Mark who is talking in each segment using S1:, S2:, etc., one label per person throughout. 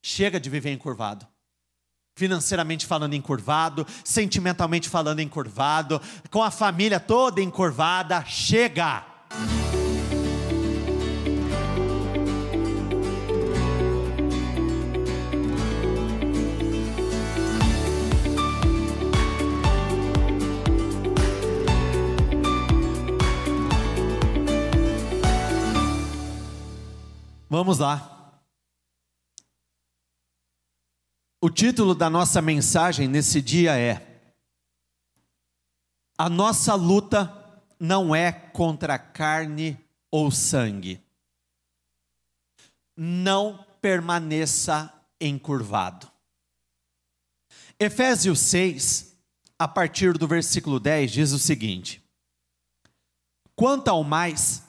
S1: Chega de viver encurvado. Financeiramente falando encurvado, sentimentalmente falando encurvado, com a família toda encurvada, chega! Vamos lá. O título da nossa mensagem nesse dia é: a nossa luta não é contra carne ou sangue. Não permaneça encurvado. Efésios 6, a partir do versículo 10, diz o seguinte: quanto ao mais,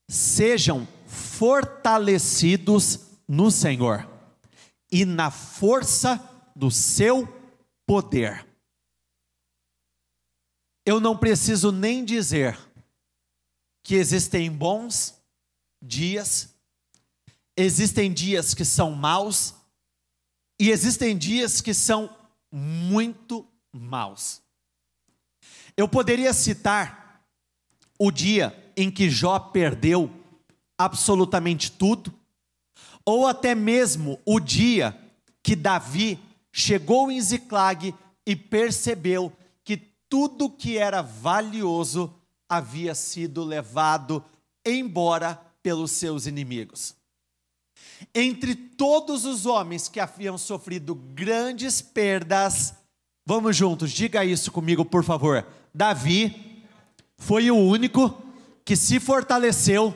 S1: sejam fortalecidos no Senhor e na força do seu poder. Eu não preciso nem dizer que existem bons dias, existem dias que são maus, e existem dias que são muito maus. Eu poderia citar o dia em que Jó perdeu absolutamente tudo, ou até mesmo o dia que Davi chegou em Ziclag e percebeu que tudo que era valioso havia sido levado embora pelos seus inimigos. Entre todos os homens que haviam sofrido grandes perdas, vamos juntos, diga isso comigo por favor, Davi foi o único que se fortaleceu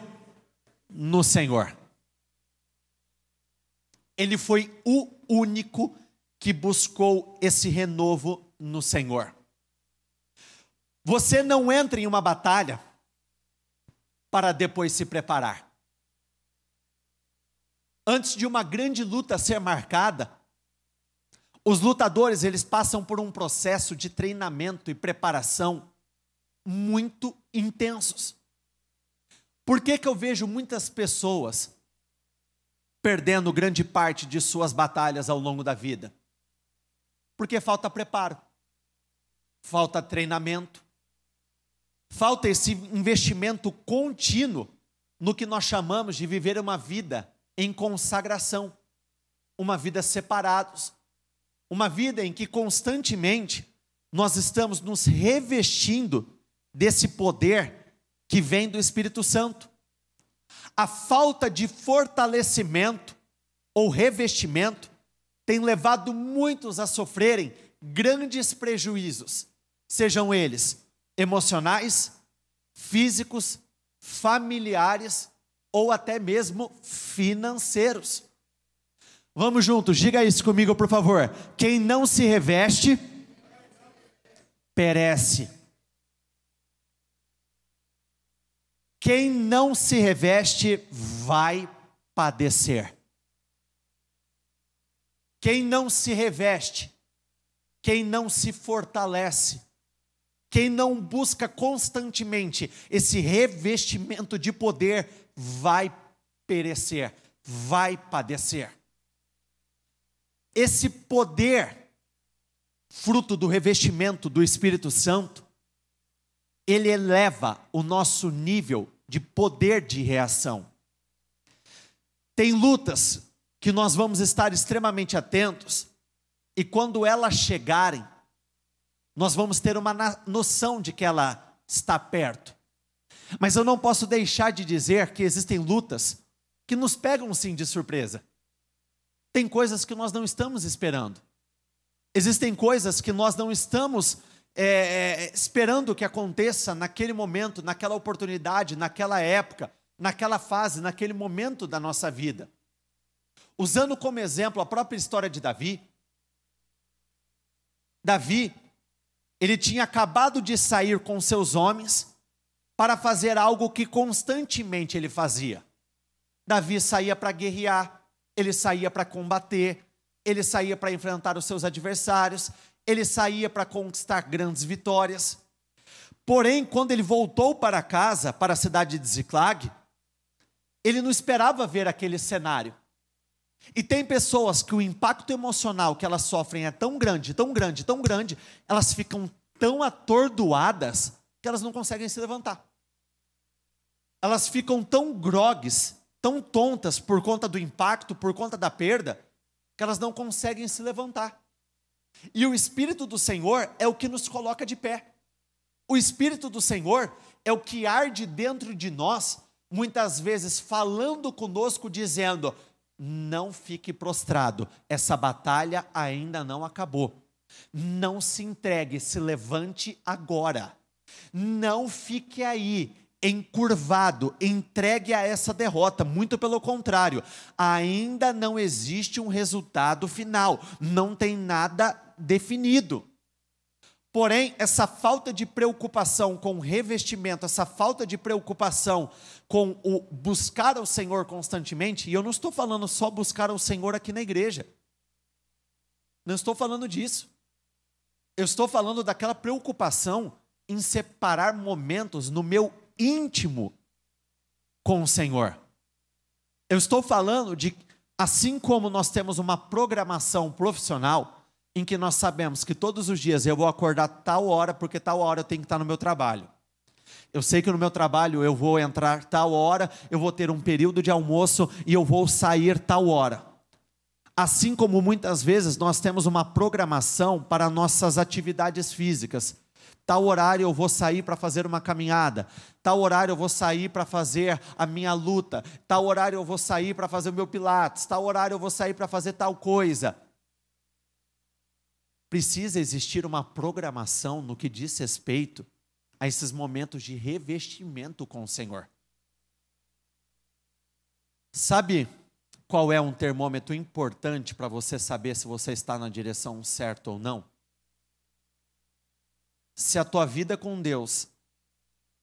S1: no Senhor. Ele foi o único que buscou esse renovo no Senhor. Você não entra em uma batalha para depois se preparar. Antes de uma grande luta ser marcada, os lutadores eles passam por um processo de treinamento e preparação muito intensos. Por que eu vejo muitas pessoas perdendo grande parte de suas batalhas ao longo da vida? Porque falta preparo, falta treinamento, falta esse investimento contínuo no que nós chamamos de viver uma vida em consagração, uma vida separados, uma vida em que constantemente nós estamos nos revestindo desse poder que vem do Espírito Santo. A falta de fortalecimento ou revestimento tem levado muitos a sofrerem grandes prejuízos, sejam eles emocionais, físicos, familiares ou até mesmo financeiros. Vamos juntos, diga isso comigo por favor. Quem não se reveste, perece. Quem não se reveste vai padecer. Quem não se reveste, quem não se fortalece, quem não busca constantemente esse revestimento de poder, vai perecer, vai padecer. Esse poder, fruto do revestimento do Espírito Santo, ele eleva o nosso nível de poder de reação. Tem lutas que nós vamos estar extremamente atentos, e quando elas chegarem, nós vamos ter uma noção de que ela está perto. Mas eu não posso deixar de dizer que existem lutas que nos pegam sim de surpresa. Tem coisas que nós não estamos esperando. Existem coisas que nós não estamos esperando que aconteça naquele momento, naquela oportunidade, naquela época, naquela fase, naquele momento da nossa vida. Usando como exemplo a própria história de Davi. Davi, ele tinha acabado de sair com seus homens para fazer algo que constantemente ele fazia. Davi saía para guerrear, ele saía para combater, ele saía para enfrentar os seus adversários, ele saía para conquistar grandes vitórias. Porém, quando ele voltou para casa, para a cidade de Ziclag, ele não esperava ver aquele cenário. E tem pessoas que o impacto emocional que elas sofrem é tão grande, tão grande, tão grande, elas ficam tão atordoadas que elas não conseguem se levantar. Elas ficam tão grogues, tão tontas por conta do impacto, por conta da perda, que elas não conseguem se levantar. E o Espírito do Senhor é o que nos coloca de pé. O Espírito do Senhor é o que arde dentro de nós, muitas vezes falando conosco, dizendo: não fique prostrado, essa batalha ainda não acabou. Não se entregue, se levante agora. Não fique aí, encurvado, entregue a essa derrota. Muito pelo contrário, ainda não existe um resultado final, não tem nada definido. Porém, essa falta de preocupação com o revestimento, essa falta de preocupação com o buscar ao Senhor constantemente, e eu não estou falando só buscar ao Senhor aqui na igreja, não estou falando disso, eu estou falando daquela preocupação em separar momentos no meu íntimo com o Senhor. Eu estou falando de, assim como nós temos uma programação profissional, em que nós sabemos que todos os dias eu vou acordar tal hora, porque tal hora eu tenho que estar no meu trabalho. Eu sei que no meu trabalho eu vou entrar tal hora, eu vou ter um período de almoço e eu vou sair tal hora. Assim como muitas vezes nós temos uma programação para nossas atividades físicas. Tal horário eu vou sair para fazer uma caminhada, tal horário eu vou sair para fazer a minha luta, tal horário eu vou sair para fazer o meu pilates, tal horário eu vou sair para fazer tal coisa. Precisa existir uma programação no que diz respeito a esses momentos de revestimento com o Senhor. Sabe qual é um termômetro importante para você saber se você está na direção certa ou não? Se a tua vida com Deus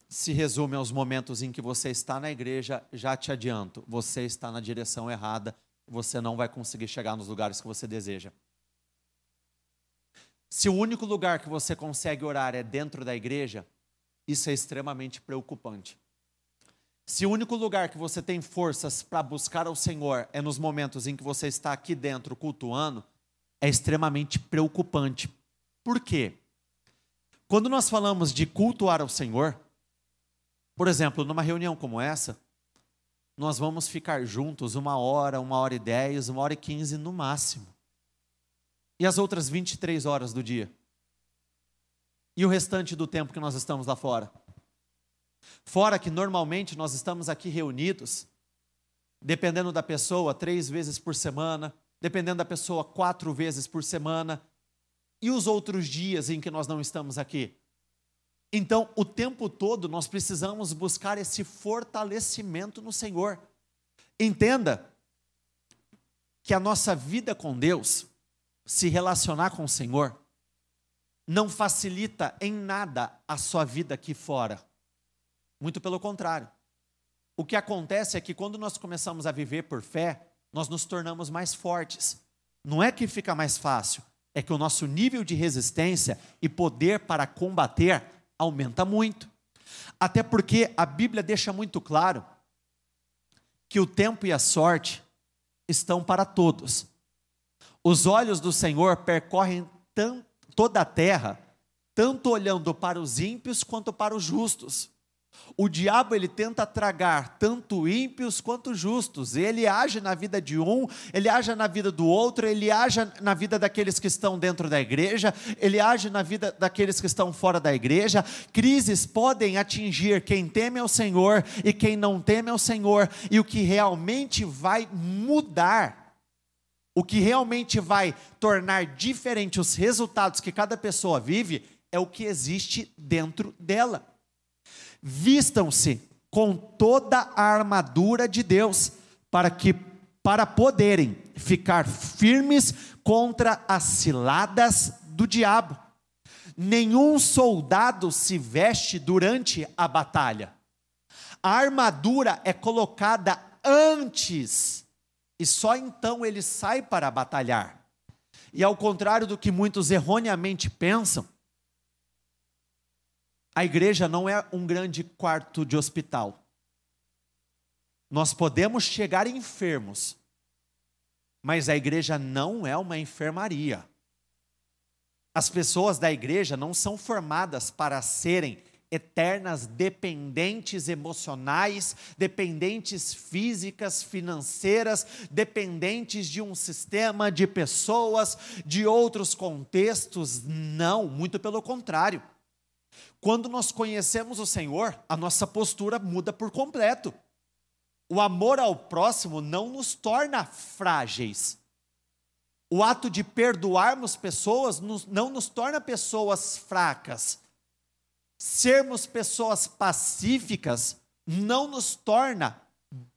S1: se resume aos momentos em que você está na igreja, já te adianto, você está na direção errada, você não vai conseguir chegar nos lugares que você deseja. Se o único lugar que você consegue orar é dentro da igreja, isso é extremamente preocupante. Se o único lugar que você tem forças para buscar ao Senhor é nos momentos em que você está aqui dentro cultuando, é extremamente preocupante. Por quê? Quando nós falamos de cultuar ao Senhor, por exemplo, numa reunião como essa, nós vamos ficar juntos 1h, 1h10, 1h15 no máximo. E as outras 23 horas do dia? E o restante do tempo que nós estamos lá fora? Fora que normalmente nós estamos aqui reunidos, dependendo da pessoa, 3 vezes por semana, dependendo da pessoa, 4 vezes por semana, e os outros dias em que nós não estamos aqui? Então, o tempo todo nós precisamos buscar esse fortalecimento no Senhor. Entenda que a nossa vida com Deus, se relacionar com o Senhor, não facilita em nada a sua vida aqui fora. Muito pelo contrário. O que acontece é que quando nós começamos a viver por fé, nós nos tornamos mais fortes. Não é que fica mais fácil, é que o nosso nível de resistência e poder para combater aumenta muito. Até porque a Bíblia deixa muito claro que o tempo e a sorte estão para todos. Os olhos do Senhor percorrem toda a terra, tanto olhando para os ímpios quanto para os justos. O diabo, ele tenta tragar tanto ímpios quanto justos. Ele age na vida de um, ele age na vida do outro, ele age na vida daqueles que estão dentro da igreja, ele age na vida daqueles que estão fora da igreja. Crises podem atingir quem teme ao Senhor e quem não teme ao Senhor. E o que realmente vai mudar, o que realmente vai tornar diferente os resultados que cada pessoa vive, é o que existe dentro dela. Vistam-se com toda a armadura de Deus, para poderem ficar firmes contra as ciladas do diabo. Nenhum soldado se veste durante a batalha. A armadura é colocada antes, e só então ele sai para batalhar. E ao contrário do que muitos erroneamente pensam, a igreja não é um grande quarto de hospital. Nós podemos chegar enfermos, Mas a igreja não é uma enfermaria. As pessoas da igreja não são formadas para serem eternas dependentes emocionais, dependentes físicas, financeiras, dependentes de um sistema de pessoas, de outros contextos. Não, muito pelo contrário. Quando nós conhecemos o Senhor, a nossa postura muda por completo. O amor ao próximo não nos torna frágeis. O ato de perdoarmos pessoas não nos torna pessoas fracas. Sermos pessoas pacíficas não nos torna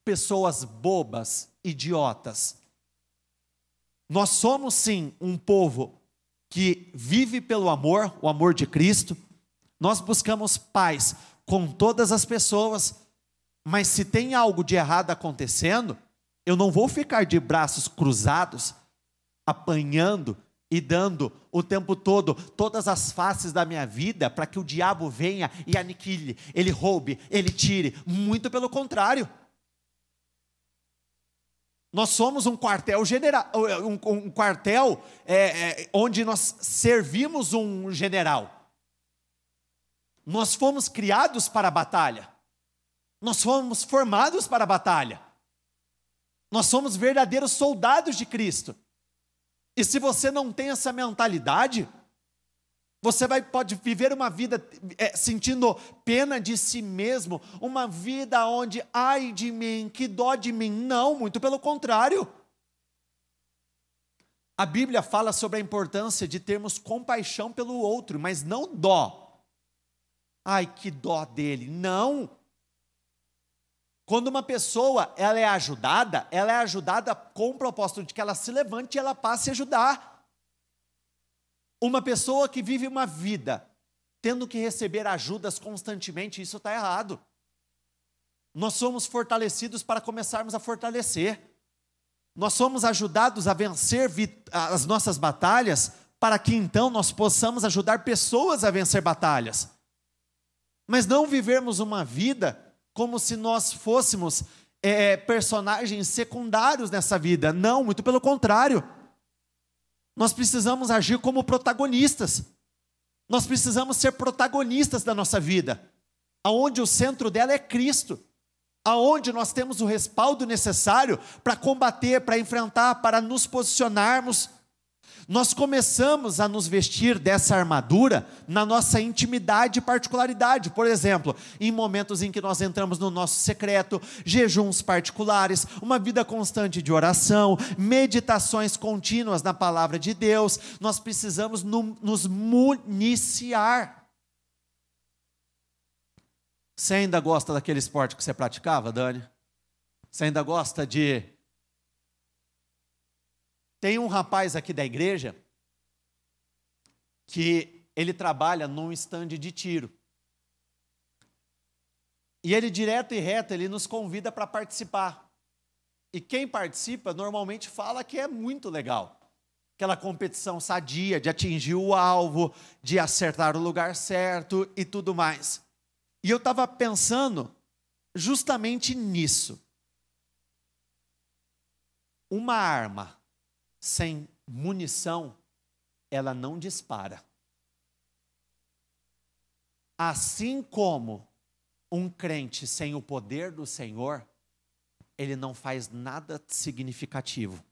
S1: pessoas bobas, idiotas. Nós somos sim um povo que vive pelo amor, o amor de Cristo. Nós buscamos paz com todas as pessoas, mas se tem algo de errado acontecendo, eu não vou ficar de braços cruzados, apanhando e dando o tempo todo todas as faces da minha vida para que o diabo venha e aniquile, ele roube, ele tire. Muito pelo contrário. Nós somos um quartel general, um quartel onde nós servimos um general. Nós fomos criados para a batalha. Nós fomos formados para a batalha. Nós somos verdadeiros soldados de Cristo. E se você não tem essa mentalidade, você pode viver uma vida sentindo pena de si mesmo, uma vida onde, ai de mim, que dó de mim. Não, muito pelo contrário. A Bíblia fala sobre a importância de termos compaixão pelo outro, mas não dó. Ai, que dó dele. Não. Quando uma pessoa ela é ajudada com o propósito de que ela se levante e ela passe a ajudar. Uma pessoa que vive uma vida tendo que receber ajudas constantemente, isso está errado. Nós somos fortalecidos para começarmos a fortalecer. Nós somos ajudados a vencer as nossas batalhas para que então nós possamos ajudar pessoas a vencer batalhas. Mas não vivermos uma vida como se nós fôssemos personagens secundários nessa vida. Não, muito pelo contrário. Nós precisamos agir como protagonistas. Nós precisamos ser protagonistas da nossa vida, aonde o centro dela é Cristo, aonde nós temos o respaldo necessário para combater, para enfrentar, para nos posicionarmos. Nós começamos a nos vestir dessa armadura na nossa intimidade e particularidade. Por exemplo, em momentos em que nós entramos no nosso secreto, jejuns particulares, uma vida constante de oração, meditações contínuas na palavra de Deus, nós precisamos nos municiar. Você ainda gosta daquele esporte que você praticava, Dani? Você ainda gosta de... Tem um rapaz aqui da igreja que ele trabalha num estande de tiro. E ele direto e reto, ele nos convida para participar. E quem participa normalmente fala que é muito legal. Aquela competição sadia de atingir o alvo, de acertar o lugar certo e tudo mais. E eu estava pensando justamente nisso. Uma arma sem munição, ela não dispara. Assim como um crente sem o poder do Senhor, ele não faz nada significativo.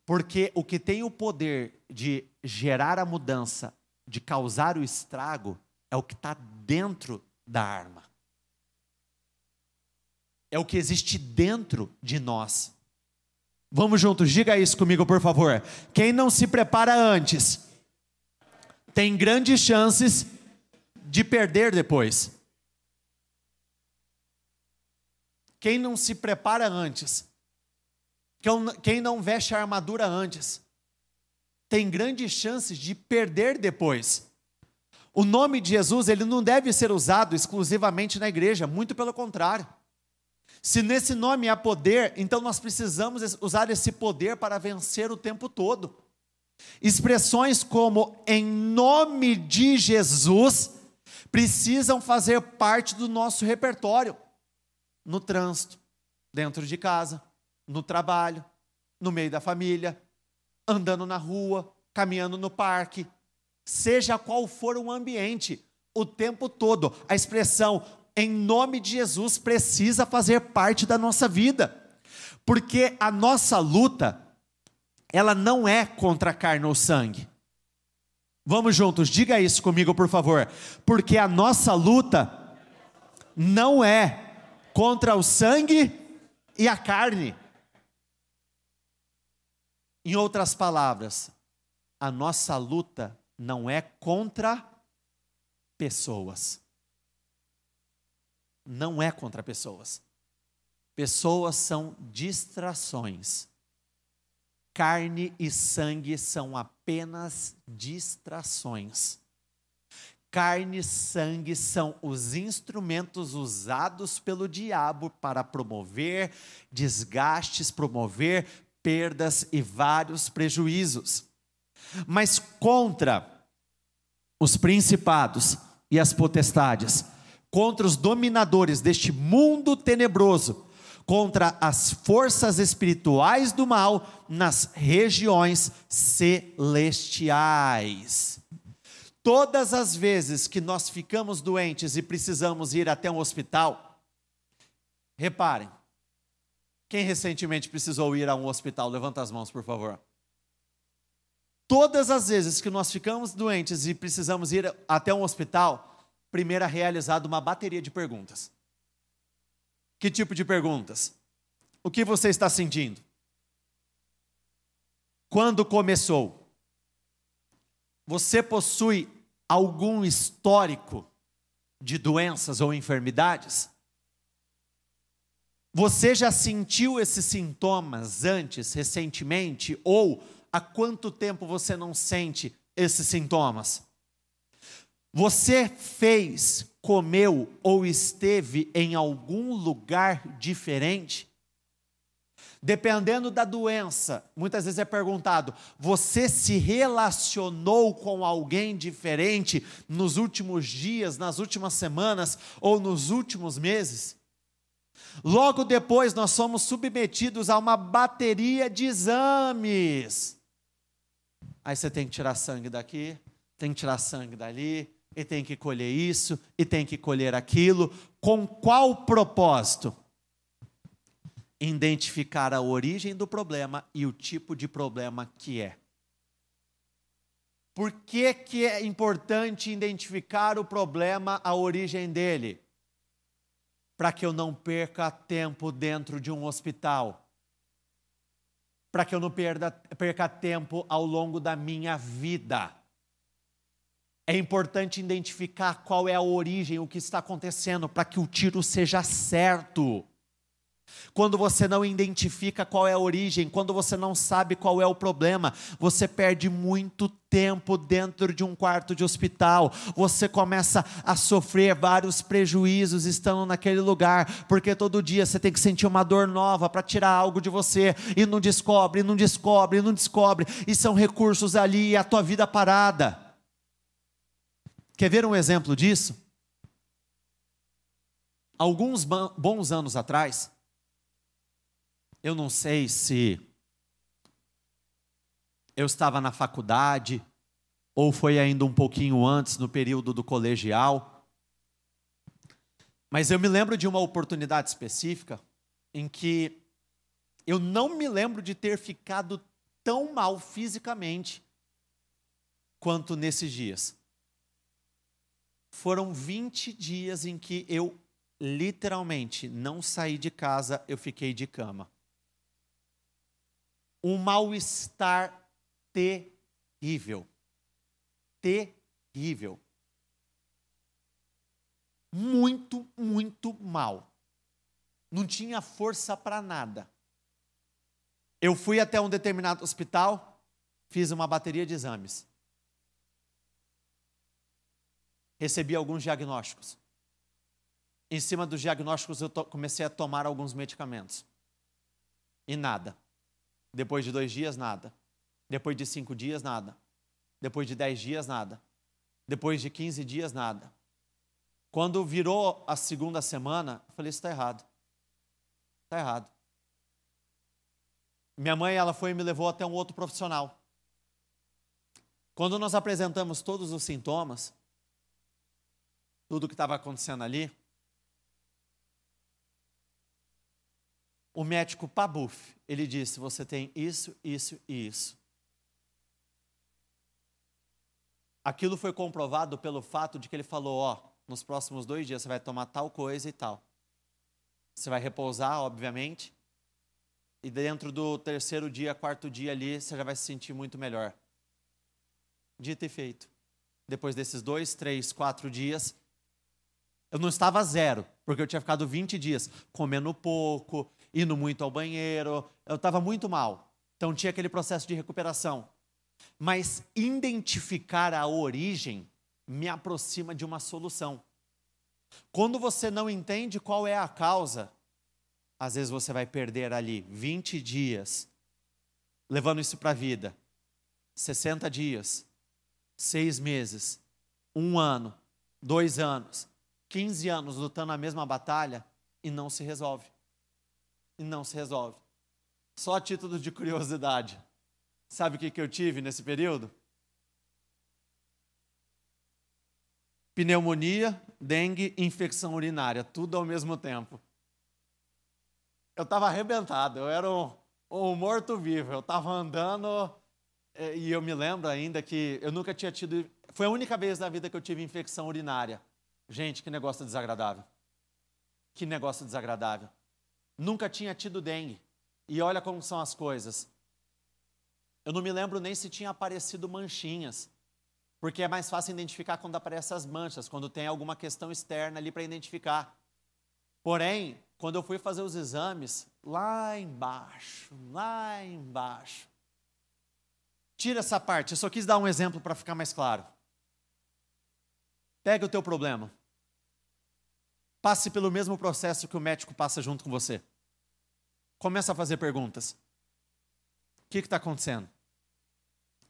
S1: Porque o que tem o poder de gerar a mudança, de causar o estrago, é o que está dentro da arma. É o que existe dentro de nós. Vamos juntos, diga isso comigo, por favor. Quem não se prepara antes, tem grandes chances de perder depois. Quem não se prepara antes, quem não veste a armadura antes, tem grandes chances de perder depois. O nome de Jesus, ele não deve ser usado exclusivamente na igreja, muito pelo contrário. Se nesse nome há poder, então nós precisamos usar esse poder para vencer o tempo todo. Expressões como em nome de Jesus precisam fazer parte do nosso repertório. No trânsito, dentro de casa, no trabalho, no meio da família, andando na rua, caminhando no parque, seja qual for o ambiente, o tempo todo, a expressão em nome de Jesus precisa fazer parte da nossa vida, porque a nossa luta, ela não é contra a carne ou sangue. Vamos juntos, diga isso comigo, por favor. Porque a nossa luta não é contra o sangue e a carne. Em outras palavras, a nossa luta não é contra pessoas. Não é contra pessoas. Pessoas são distrações. Carne e sangue são apenas distrações. Carne e sangue são os instrumentos usados pelo diabo para promover desgastes, promover perdas e vários prejuízos. Mas contra os principados e as potestades, contra os dominadores deste mundo tenebroso, contra as forças espirituais do mal nas regiões celestiais. Todas as vezes que nós ficamos doentes e precisamos ir até um hospital, reparem, quem recentemente precisou ir a um hospital, levanta as mãos, por favor. Todas as vezes que nós ficamos doentes e precisamos ir até um hospital, primeiro é realizada uma bateria de perguntas. Que tipo de perguntas? O que você está sentindo? Quando começou? Você possui algum histórico de doenças ou enfermidades? Você já sentiu esses sintomas antes, recentemente? Ou há quanto tempo você não sente esses sintomas? Você fez, comeu ou esteve em algum lugar diferente? Dependendo da doença, muitas vezes é perguntado, você se relacionou com alguém diferente nos últimos dias, nas últimas semanas ou nos últimos meses? Logo depois nós somos submetidos a uma bateria de exames. Aí você tem que tirar sangue daqui, tem que tirar sangue dali, e tem que colher isso, e tem que colher aquilo. Com qual propósito? Identificar a origem do problema e o tipo de problema que é. Por que que é importante identificar o problema, a origem dele? Para que eu não perca tempo dentro de um hospital. Para que eu não perca tempo ao longo da minha vida. É importante identificar qual é a origem, o que está acontecendo, para que o tiro seja certo. Quando você não identifica qual é a origem, quando você não sabe qual é o problema, você perde muito tempo dentro de um quarto de hospital. Você começa a sofrer vários prejuízos estando naquele lugar, porque todo dia você tem que sentir uma dor nova para tirar algo de você, e não descobre, não descobre, não descobre, e são recursos ali e a tua vida parada. Quer ver um exemplo disso? Alguns bons anos atrás, eu não sei se eu estava na faculdade, ou foi ainda um pouquinho antes, no período do colegial, mas eu me lembro de uma oportunidade específica, em que eu não me lembro de ter ficado tão mal fisicamente, quanto nesses dias. Foram 20 dias em que eu literalmente não saí de casa, eu fiquei de cama. Um mal-estar terrível. Terrível. Muito, muito mal. Não tinha força para nada. Eu fui até um determinado hospital, fiz uma bateria de exames. Recebi alguns diagnósticos. Em cima dos diagnósticos eu comecei a tomar alguns medicamentos. E nada. Depois de 2 dias, nada. Depois de 5 dias, nada. Depois de 10 dias, nada. Depois de 15 dias, nada. Quando virou a segunda semana, eu falei, isso está errado. Está errado. Minha mãe, ela foi e me levou até um outro profissional. Quando nós apresentamos todos os sintomas, tudo que estava acontecendo ali, o médico pabuf, ele disse, você tem isso, isso e isso. Aquilo foi comprovado pelo fato de que ele falou, ó, nos próximos 2 dias você vai tomar tal coisa e tal. Você vai repousar, obviamente, e dentro do 3º dia, 4º dia ali, você já vai se sentir muito melhor. Dito e feito. Depois desses 2, 3, 4 dias, eu não estava 0, porque eu tinha ficado 20 dias comendo pouco, indo muito ao banheiro, eu estava muito mal. Então tinha aquele processo de recuperação. Mas identificar a origem me aproxima de uma solução. Quando você não entende qual é a causa, às vezes você vai perder ali 20 dias, levando isso para a vida, 60 dias, 6 meses, 1 ano, 2 anos, 15 anos lutando a mesma batalha e não se resolve. E não se resolve. Só a título de curiosidade. Sabe o que eu tive nesse período? Pneumonia, dengue, infecção urinária, tudo ao mesmo tempo. Eu estava arrebentado, eu era um morto-vivo, eu estava andando e eu me lembro ainda que eu nunca tinha tido, foi a única vez na vida que eu tive infecção urinária. Gente, que negócio desagradável. Que negócio desagradável. Nunca tinha tido dengue. E olha como são as coisas. Eu não me lembro nem se tinha aparecido manchinhas, porque é mais fácil identificar quando aparecem as manchas, quando tem alguma questão externa ali para identificar. Porém, quando eu fui fazer os exames, lá embaixo, tira essa parte, eu só quis dar um exemplo para ficar mais claro. Pega o teu problema, passe pelo mesmo processo que o médico passa junto com você. Começa a fazer perguntas. O que está acontecendo?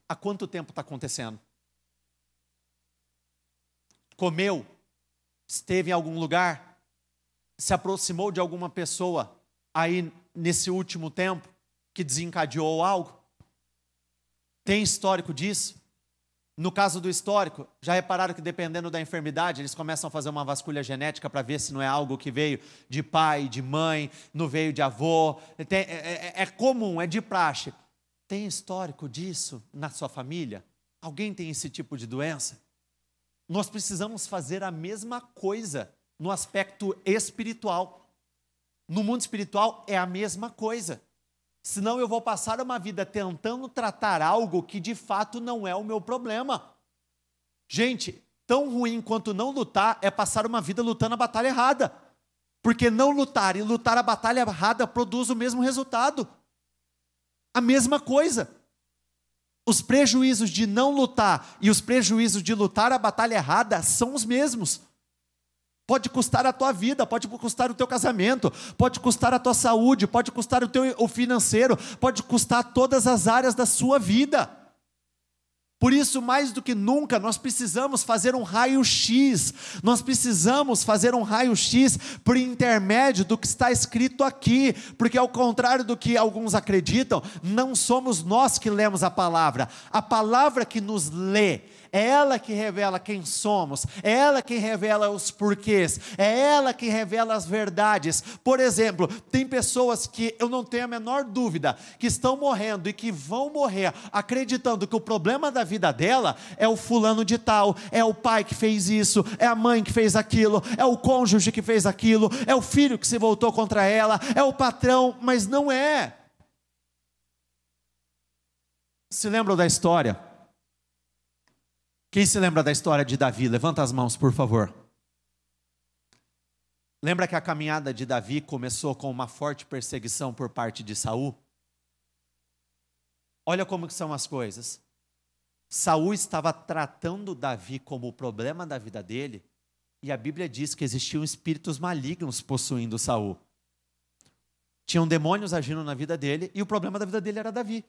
S1: Há quanto tempo está acontecendo? Comeu? Esteve em algum lugar? Se aproximou de alguma pessoa aí nesse último tempo que desencadeou algo? Tem histórico disso? No caso do histórico, já repararam que dependendo da enfermidade, eles começam a fazer uma vasculha genética para ver se não é algo que veio de pai, de mãe, não veio de avô. É comum, é de praxe. Tem histórico disso na sua família? Alguém tem esse tipo de doença? Nós precisamos fazer a mesma coisa no aspecto espiritual. No mundo espiritual é a mesma coisa. Senão eu vou passar uma vida tentando tratar algo que de fato não é o meu problema. Gente, tão ruim quanto não lutar é passar uma vida lutando a batalha errada. Porque não lutar e lutar a batalha errada produz o mesmo resultado. A mesma coisa. Os prejuízos de não lutar e os prejuízos de lutar a batalha errada são os mesmos. Pode custar a tua vida, pode custar o teu casamento, pode custar a tua saúde, pode custar o financeiro, pode custar todas as áreas da sua vida. Por isso, mais do que nunca, nós precisamos fazer um raio-x. Nós precisamos fazer um raio-x por intermédio do que está escrito aqui. Porque ao contrário do que alguns acreditam, não somos nós que lemos a palavra. A palavra que nos lê, é ela que revela quem somos, é ela que revela os porquês, é ela que revela as verdades. Por exemplo, tem pessoas que eu não tenho a menor dúvida, que estão morrendo e que vão morrer acreditando que o problema da vida dela é o fulano de tal, é o pai que fez isso, é a mãe que fez aquilo, é o cônjuge que fez aquilo, é o filho que se voltou contra ela, é o patrão, mas não é. Se lembram da história? Quem se lembra da história de Davi? Levanta as mãos, por favor. Lembra que a caminhada de Davi começou com uma forte perseguição por parte de Saul? Olha como que são as coisas. Saul estava tratando Davi como o problema da vida dele, e a Bíblia diz que existiam espíritos malignos possuindo Saul. Tinham demônios agindo na vida dele, e o problema da vida dele era Davi.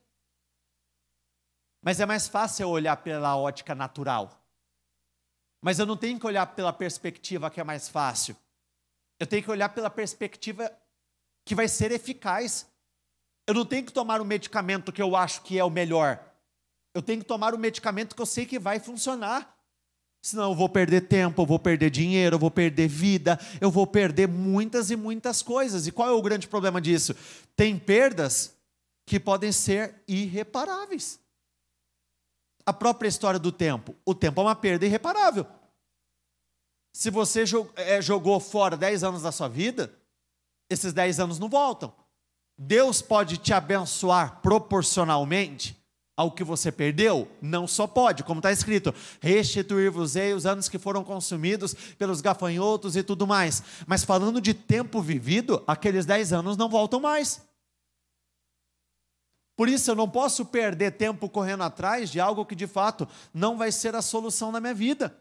S1: Mas é mais fácil eu olhar pela ótica natural. Mas eu não tenho que olhar pela perspectiva que é mais fácil. Eu tenho que olhar pela perspectiva que vai ser eficaz. Eu não tenho que tomar o medicamento que eu acho que é o melhor. Eu tenho que tomar o medicamento que eu sei que vai funcionar. Senão eu vou perder tempo, eu vou perder dinheiro, eu vou perder vida, eu vou perder muitas e muitas coisas. E qual é o grande problema disso? Tem perdas que podem ser irreparáveis. A própria história do tempo. O tempo é uma perda irreparável. Se você jogou fora 10 anos da sua vida, esses 10 anos não voltam. Deus pode te abençoar proporcionalmente ao que você perdeu? Não só pode, como está escrito, restituir-vos-ei os anos que foram consumidos pelos gafanhotos e tudo mais. Mas falando de tempo vivido, aqueles 10 anos não voltam mais. Por isso eu não posso perder tempo correndo atrás de algo que de fato não vai ser a solução da minha vida.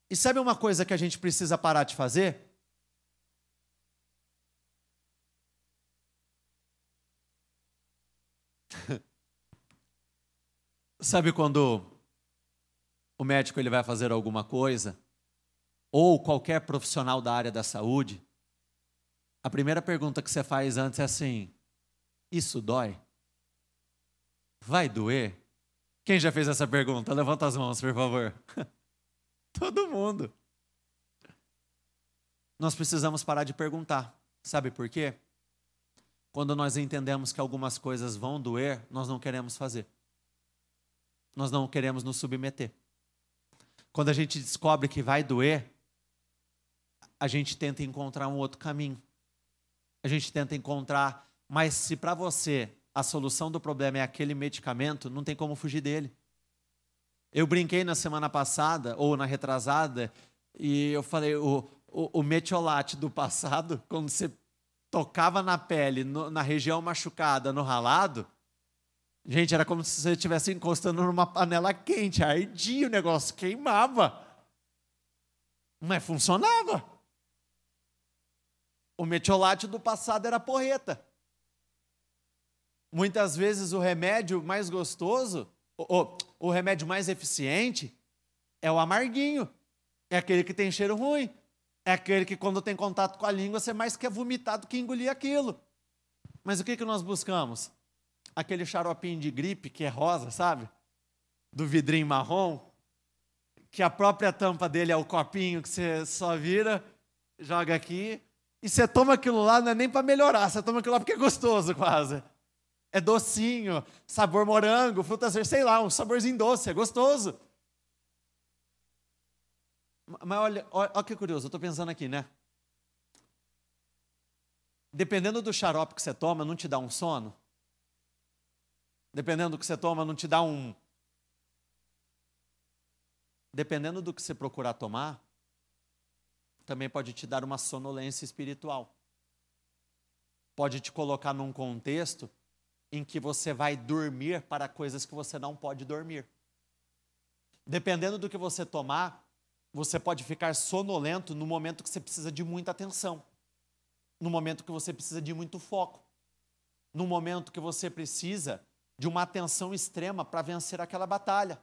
S1: E sabe uma coisa que a gente precisa parar de fazer? Sabe quando o médico ele vai fazer alguma coisa, ou qualquer profissional da área da saúde, a primeira pergunta que você faz antes é assim: isso dói? Vai doer? Quem já fez essa pergunta? Levanta as mãos, por favor. Todo mundo. Nós precisamos parar de perguntar. Sabe por quê? Quando nós entendemos que algumas coisas vão doer, nós não queremos fazer. Nós não queremos nos submeter. Quando a gente descobre que vai doer, a gente tenta encontrar um outro caminho. A gente tenta encontrar, mas se para você a solução do problema é aquele medicamento, não tem como fugir dele. Eu brinquei na semana passada, ou na retrasada, e eu falei, o metiolate do passado, quando você tocava na pele, na região machucada, no ralado, gente, era como se você estivesse encostando numa panela quente, ardia o negócio, queimava. Mas funcionava. O metiolate do passado era porreta. Muitas vezes o remédio mais gostoso, o remédio mais eficiente, é o amarguinho. É aquele que tem cheiro ruim. É aquele que quando tem contato com a língua, você mais quer vomitar do que engolir aquilo. Mas o que nós buscamos? Aquele xaropinho de gripe que é rosa, sabe? Do vidrinho marrom, que a própria tampa dele é o copinho que você só vira, joga aqui, e você toma aquilo lá, não é nem para melhorar, você toma aquilo lá porque é gostoso quase. É docinho, sabor morango, frutas verdes, sei lá, um saborzinho doce, é gostoso. Mas olha que curioso, eu estou pensando aqui, né? Dependendo do xarope que você toma, não te dá um sono? Dependendo do que você toma, não te dá um... Dependendo do que você procurar tomar, também pode te dar uma sonolência espiritual. Pode te colocar num contexto em que você vai dormir para coisas que você não pode dormir. Dependendo do que você tomar, você pode ficar sonolento no momento que você precisa de muita atenção, no momento que você precisa de muito foco, no momento que você precisa de uma atenção extrema para vencer aquela batalha.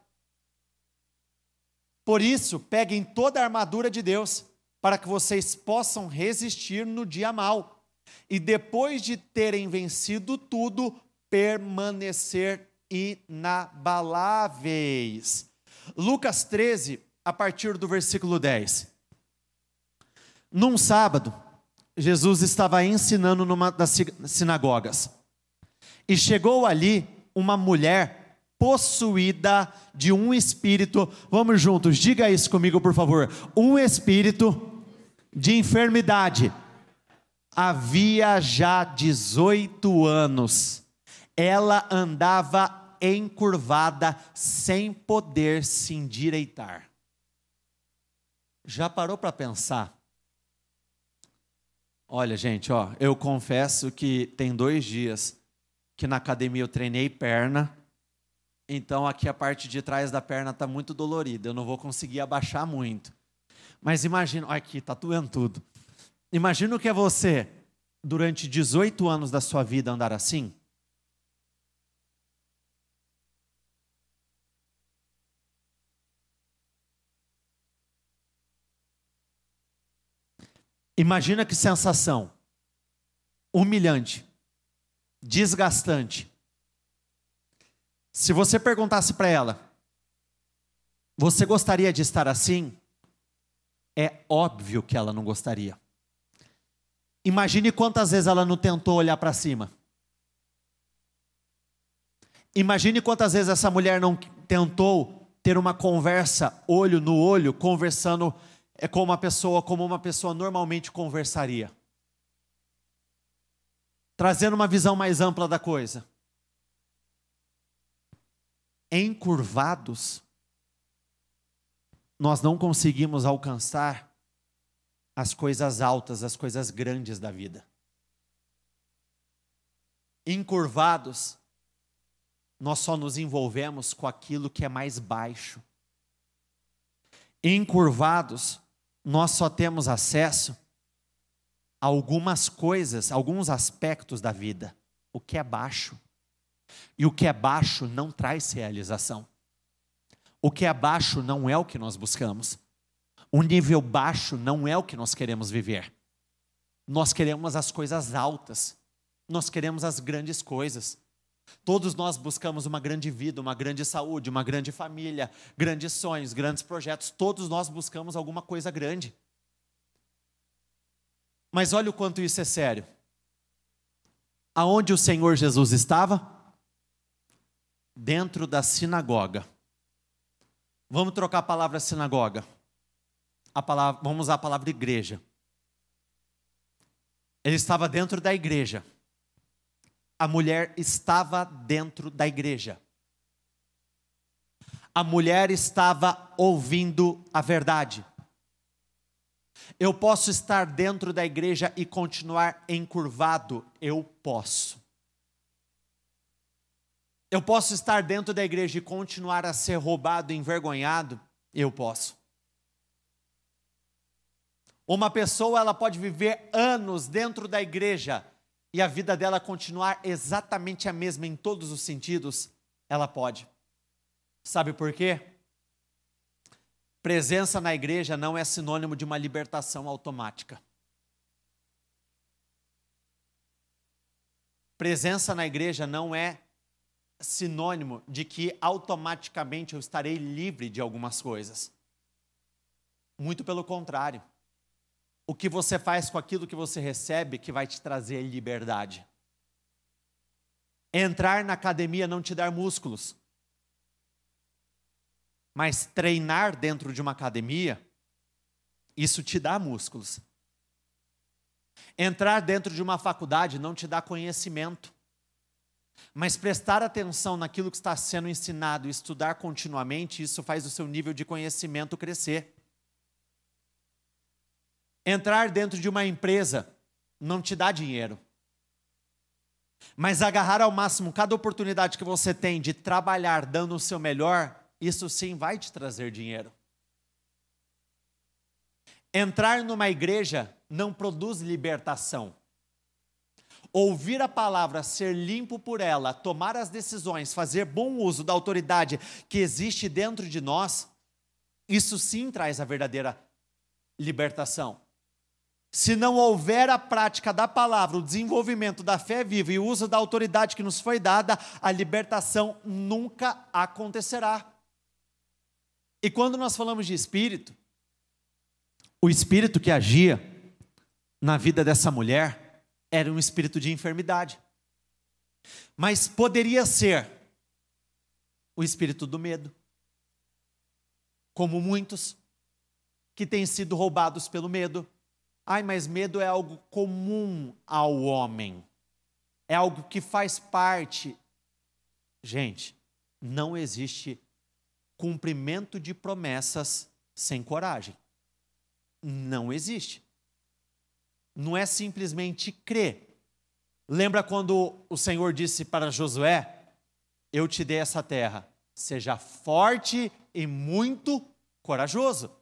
S1: Por isso, peguem toda a armadura de Deus, para que vocês possam resistir no dia mau, e depois de terem vencido tudo, permanecer inabaláveis. Lucas 13, a partir do versículo 10. Num sábado, Jesus estava ensinando numa das sinagogas, e chegou ali uma mulher possuída de um espírito, vamos juntos, diga isso comigo por favor, um espírito de enfermidade. Havia já 18 anos, ela andava encurvada, sem poder se endireitar. Já parou para pensar? Olha gente, eu confesso que tem 2 dias que na academia eu treinei perna, então aqui a parte de trás da perna está muito dolorida, eu não vou conseguir abaixar muito. Mas imagina, aqui está doendo tudo. Imagina o que é você, durante 18 anos da sua vida, andar assim. Imagina que sensação humilhante. desgastante. Se você perguntasse para ela, você gostaria de estar assim? É óbvio que ela não gostaria. Imagine quantas vezes ela não tentou olhar para cima. Imagine quantas vezes essa mulher não tentou ter uma conversa olho no olho, conversando com uma pessoa como uma pessoa normalmente conversaria. Trazendo uma visão mais ampla da coisa. Encurvados, nós não conseguimos alcançar as coisas altas, as coisas grandes da vida. Encurvados, nós só nos envolvemos com aquilo que é mais baixo. Encurvados, nós só temos acesso a algumas coisas, alguns aspectos da vida, o que é baixo. E o que é baixo não traz realização. O que é baixo não é o que nós buscamos. O nível baixo não é o que nós queremos viver. Nós queremos as coisas altas. Nós queremos as grandes coisas. Todos nós buscamos uma grande vida, uma grande saúde, uma grande família, grandes sonhos, grandes projetos. Todos nós buscamos alguma coisa grande. Mas olha o quanto isso é sério. Aonde o Senhor Jesus estava? Dentro da sinagoga. Vamos trocar a palavra sinagoga. Vamos usar a palavra igreja. Ele estava dentro da igreja. A mulher estava dentro da igreja. A mulher estava ouvindo a verdade. Eu posso estar dentro da igreja e continuar encurvado? Eu posso. Eu posso estar dentro da igreja e continuar a ser roubado, envergonhado? Eu posso. Uma pessoa, ela pode viver anos dentro da igreja e a vida dela continuar exatamente a mesma em todos os sentidos? Ela pode. Sabe por quê? Presença na igreja não é sinônimo de uma libertação automática. Presença na igreja não é sinônimo de que automaticamente eu estarei livre de algumas coisas. Muito pelo contrário. O que você faz com aquilo que você recebe que vai te trazer liberdade. Entrar na academia não te dá músculos. Mas treinar dentro de uma academia, isso te dá músculos. Entrar dentro de uma faculdade não te dá conhecimento. Mas prestar atenção naquilo que está sendo ensinado e estudar continuamente, isso faz o seu nível de conhecimento crescer. Entrar dentro de uma empresa não te dá dinheiro. Mas agarrar ao máximo cada oportunidade que você tem de trabalhar dando o seu melhor, isso sim vai te trazer dinheiro. Entrar numa igreja não produz libertação. Ouvir a palavra, ser limpo por ela, tomar as decisões, fazer bom uso da autoridade que existe dentro de nós, isso sim traz a verdadeira libertação. Se não houver a prática da palavra, o desenvolvimento da fé viva e o uso da autoridade que nos foi dada, a libertação nunca acontecerá. E quando nós falamos de espírito, o espírito que agia na vida dessa mulher era um espírito de enfermidade. Mas poderia ser o espírito do medo, como muitos que têm sido roubados pelo medo. Ai, mas medo é algo comum ao homem. É algo que faz parte. Gente, não existe cumprimento de promessas sem coragem. Não existe. Não é simplesmente crer. Lembra quando o Senhor disse para Josué: eu te dei essa terra, seja forte e muito corajoso.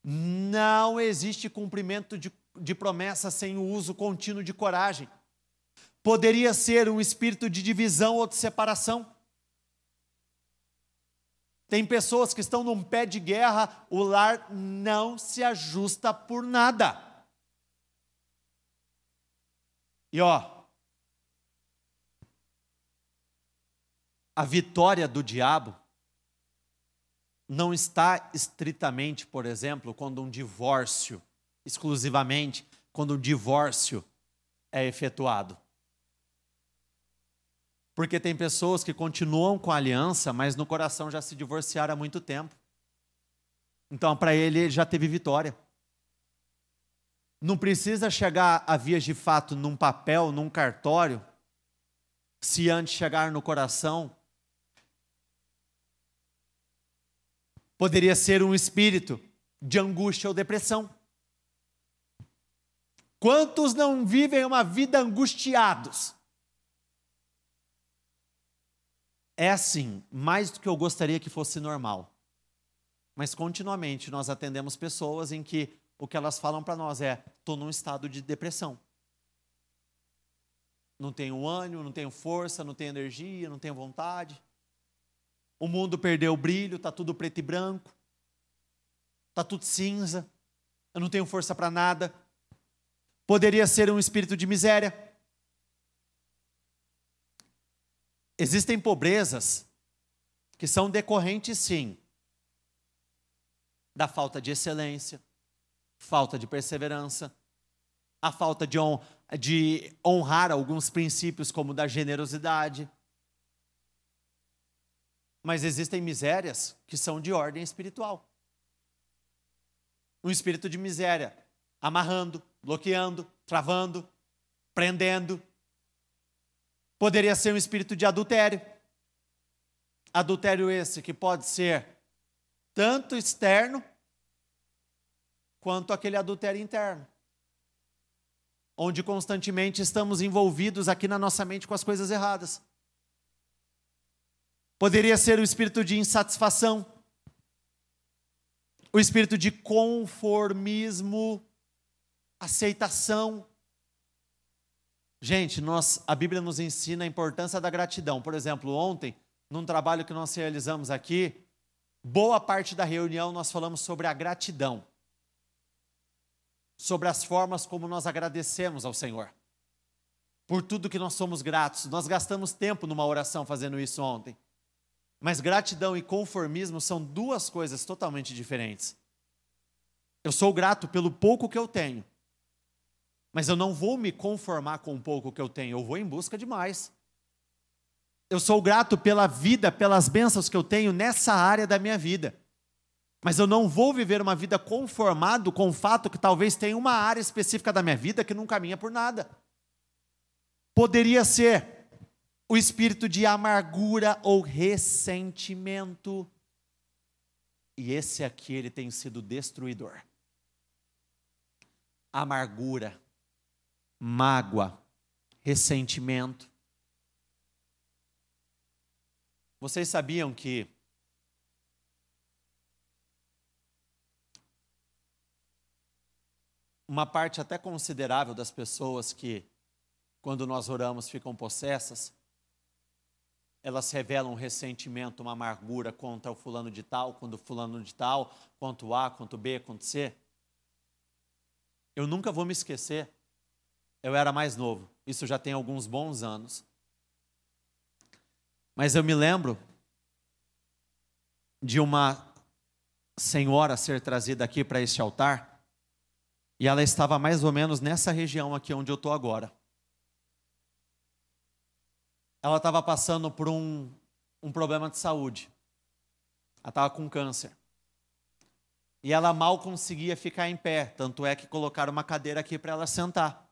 S1: Não existe cumprimento de promessa sem o uso contínuo de coragem. Poderia ser um espírito de divisão ou de separação. Tem pessoas que estão num pé de guerra, o lar não se ajusta por nada. E a vitória do diabo não está estritamente, por exemplo, quando um divórcio, exclusivamente, quando um divórcio é efetuado. Porque tem pessoas que continuam com a aliança, mas no coração já se divorciaram há muito tempo. Então, para ele já teve vitória. Não precisa chegar a vias de fato num papel, num cartório, se antes chegar no coração. Poderia ser um espírito de angústia ou depressão. Quantos não vivem uma vida angustiados? É assim, mais do que eu gostaria que fosse normal. Mas continuamente nós atendemos pessoas em que o que elas falam para nós é: estou num estado de depressão. Não tenho ânimo, não tenho força, não tenho energia, não tenho vontade. O mundo perdeu o brilho, está tudo preto e branco. Está tudo cinza. Eu não tenho força para nada. Poderia ser um espírito de miséria. Existem pobrezas que são decorrentes, sim, da falta de excelência, falta de perseverança, a falta de honrar alguns princípios como da generosidade. Mas existem misérias que são de ordem espiritual. Um espírito de miséria, amarrando, bloqueando, travando, prendendo. Poderia ser um espírito de adultério. Adultério esse que pode ser tanto externo, quanto aquele adultério interno. Onde constantemente estamos envolvidos aqui na nossa mente com as coisas erradas. Poderia ser o espírito de insatisfação. O espírito de conformismo, aceitação. Gente, a Bíblia nos ensina a importância da gratidão. Por exemplo, ontem, num trabalho que nós realizamos aqui, boa parte da reunião nós falamos sobre a gratidão. Sobre as formas como nós agradecemos ao Senhor. Por tudo que nós somos gratos. Nós gastamos tempo numa oração fazendo isso ontem. Mas gratidão e conformismo são duas coisas totalmente diferentes. Eu sou grato pelo pouco que eu tenho. Mas eu não vou me conformar com o pouco que eu tenho. Eu vou em busca de mais. Eu sou grato pela vida, pelas bênçãos que eu tenho nessa área da minha vida. Mas eu não vou viver uma vida conformado com o fato que talvez tenha uma área específica da minha vida que não caminha por nada. Poderia ser o espírito de amargura ou ressentimento. E esse aqui, ele tem sido destruidor. Amargura, mágoa, ressentimento. Vocês sabiam que uma parte até considerável das pessoas que, quando nós oramos, ficam possessas, elas revelam um ressentimento, uma amargura contra o fulano de tal, quando o fulano de tal, quanto A, quanto B, quanto C. Eu nunca vou me esquecer, eu era mais novo, isso já tem alguns bons anos. Mas eu me lembro de uma senhora ser trazida aqui para este altar, e ela estava mais ou menos nessa região aqui onde eu estou agora. Ela estava passando por um problema de saúde. Ela estava com câncer. E ela mal conseguia ficar em pé, tanto é que colocaram uma cadeira aqui para ela sentar.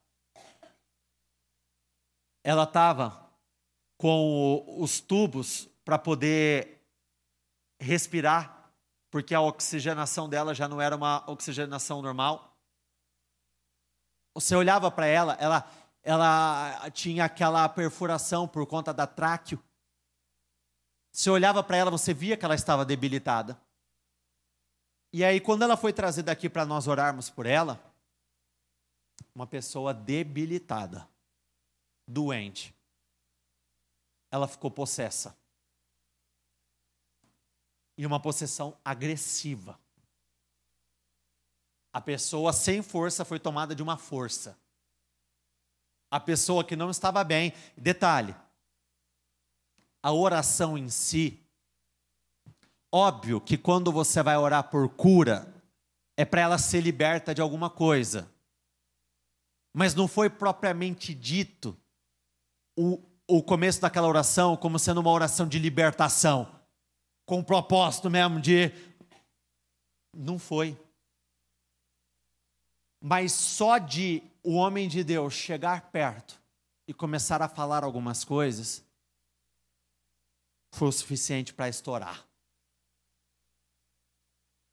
S1: Ela estava com os tubos para poder respirar, porque a oxigenação dela já não era uma oxigenação normal. Você olhava para ela, ela tinha aquela perfuração por conta da tráqueo. Você olhava para ela, você via que ela estava debilitada. E aí, quando ela foi trazida aqui para nós orarmos por ela, uma pessoa debilitada, doente, ela ficou possessa. E uma possessão agressiva. A pessoa sem força foi tomada de uma força. A pessoa que não estava bem, detalhe, a oração em si, óbvio que quando você vai orar por cura, é para ela ser liberta de alguma coisa. Mas não foi propriamente dito o começo daquela oração como sendo uma oração de libertação, com o propósito mesmo de... Não foi. Mas só de o homem de Deus chegar perto e começar a falar algumas coisas, foi o suficiente para estourar.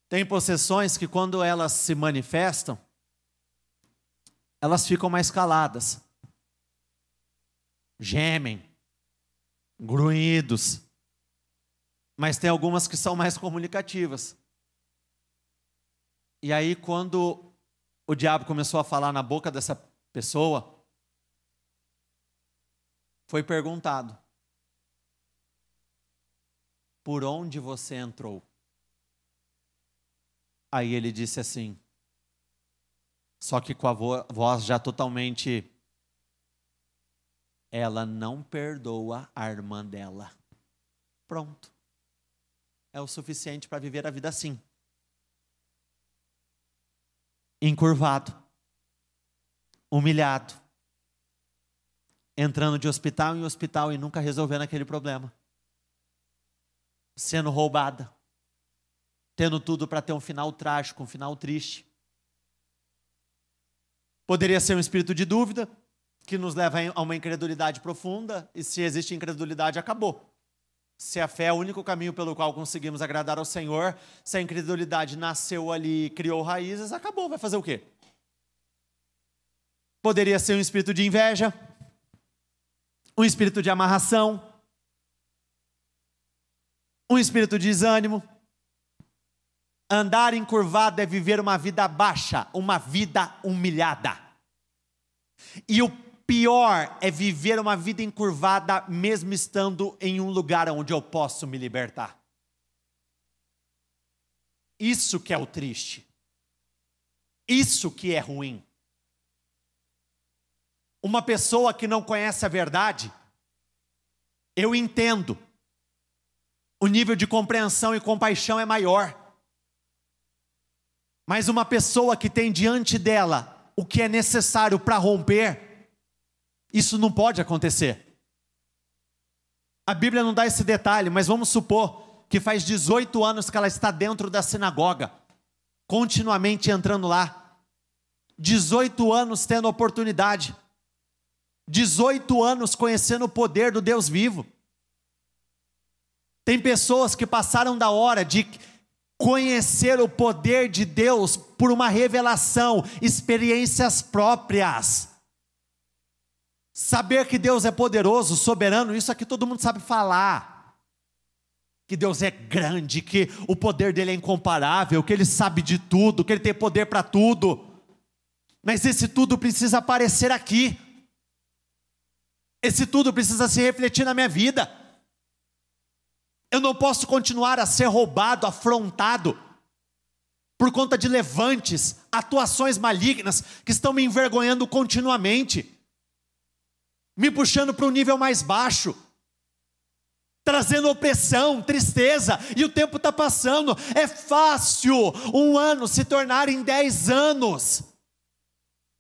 S1: Tem possessões que quando elas se manifestam, elas ficam mais caladas. Gemem, grunhidos. Mas tem algumas que são mais comunicativas. E aí quando o diabo começou a falar na boca dessa pessoa, foi perguntado: por onde você entrou? Aí ele disse assim, só que com a voz já totalmente: ela não perdoa a irmã dela. Pronto. É o suficiente para viver a vida assim. Encurvado, humilhado, entrando de hospital em hospital e nunca resolvendo aquele problema, sendo roubada, tendo tudo para ter um final trágico, um final triste. Poderia ser um espírito de dúvida, que nos leva a uma incredulidade profunda, e se existe incredulidade, acabou. Se a fé é o único caminho pelo qual conseguimos agradar ao Senhor, se a incredulidade nasceu ali, criou raízes, acabou, vai fazer o quê? Poderia ser um espírito de inveja, um espírito de amarração, um espírito de desânimo. Andar encurvado é viver uma vida baixa, uma vida humilhada. E o pior é viver uma vida encurvada mesmo estando em um lugar onde eu posso me libertar. Isso que é o triste. Isso que é ruim. Uma pessoa que não conhece a verdade, eu entendo. O nível de compreensão e compaixão é maior. Mas uma pessoa que tem diante dela o que é necessário para romper, isso não pode acontecer. A Bíblia não dá esse detalhe, mas vamos supor que faz 18 anos que ela está dentro da sinagoga, continuamente entrando lá. 18 anos tendo oportunidade. 18 anos conhecendo o poder do Deus vivo. Tem pessoas que passaram da hora de conhecer o poder de Deus por uma revelação, experiências próprias. Saber que Deus é poderoso, soberano, isso aqui todo mundo sabe falar. Que Deus é grande, que o poder dele é incomparável, que ele sabe de tudo, que ele tem poder para tudo. Mas esse tudo precisa aparecer aqui. Esse tudo precisa se refletir na minha vida. Eu não posso continuar a ser roubado, afrontado, por conta de levantes, atuações malignas, que estão me envergonhando continuamente, me puxando para um nível mais baixo, trazendo opressão, tristeza, e o tempo está passando. É fácil um ano se tornar em 10 anos,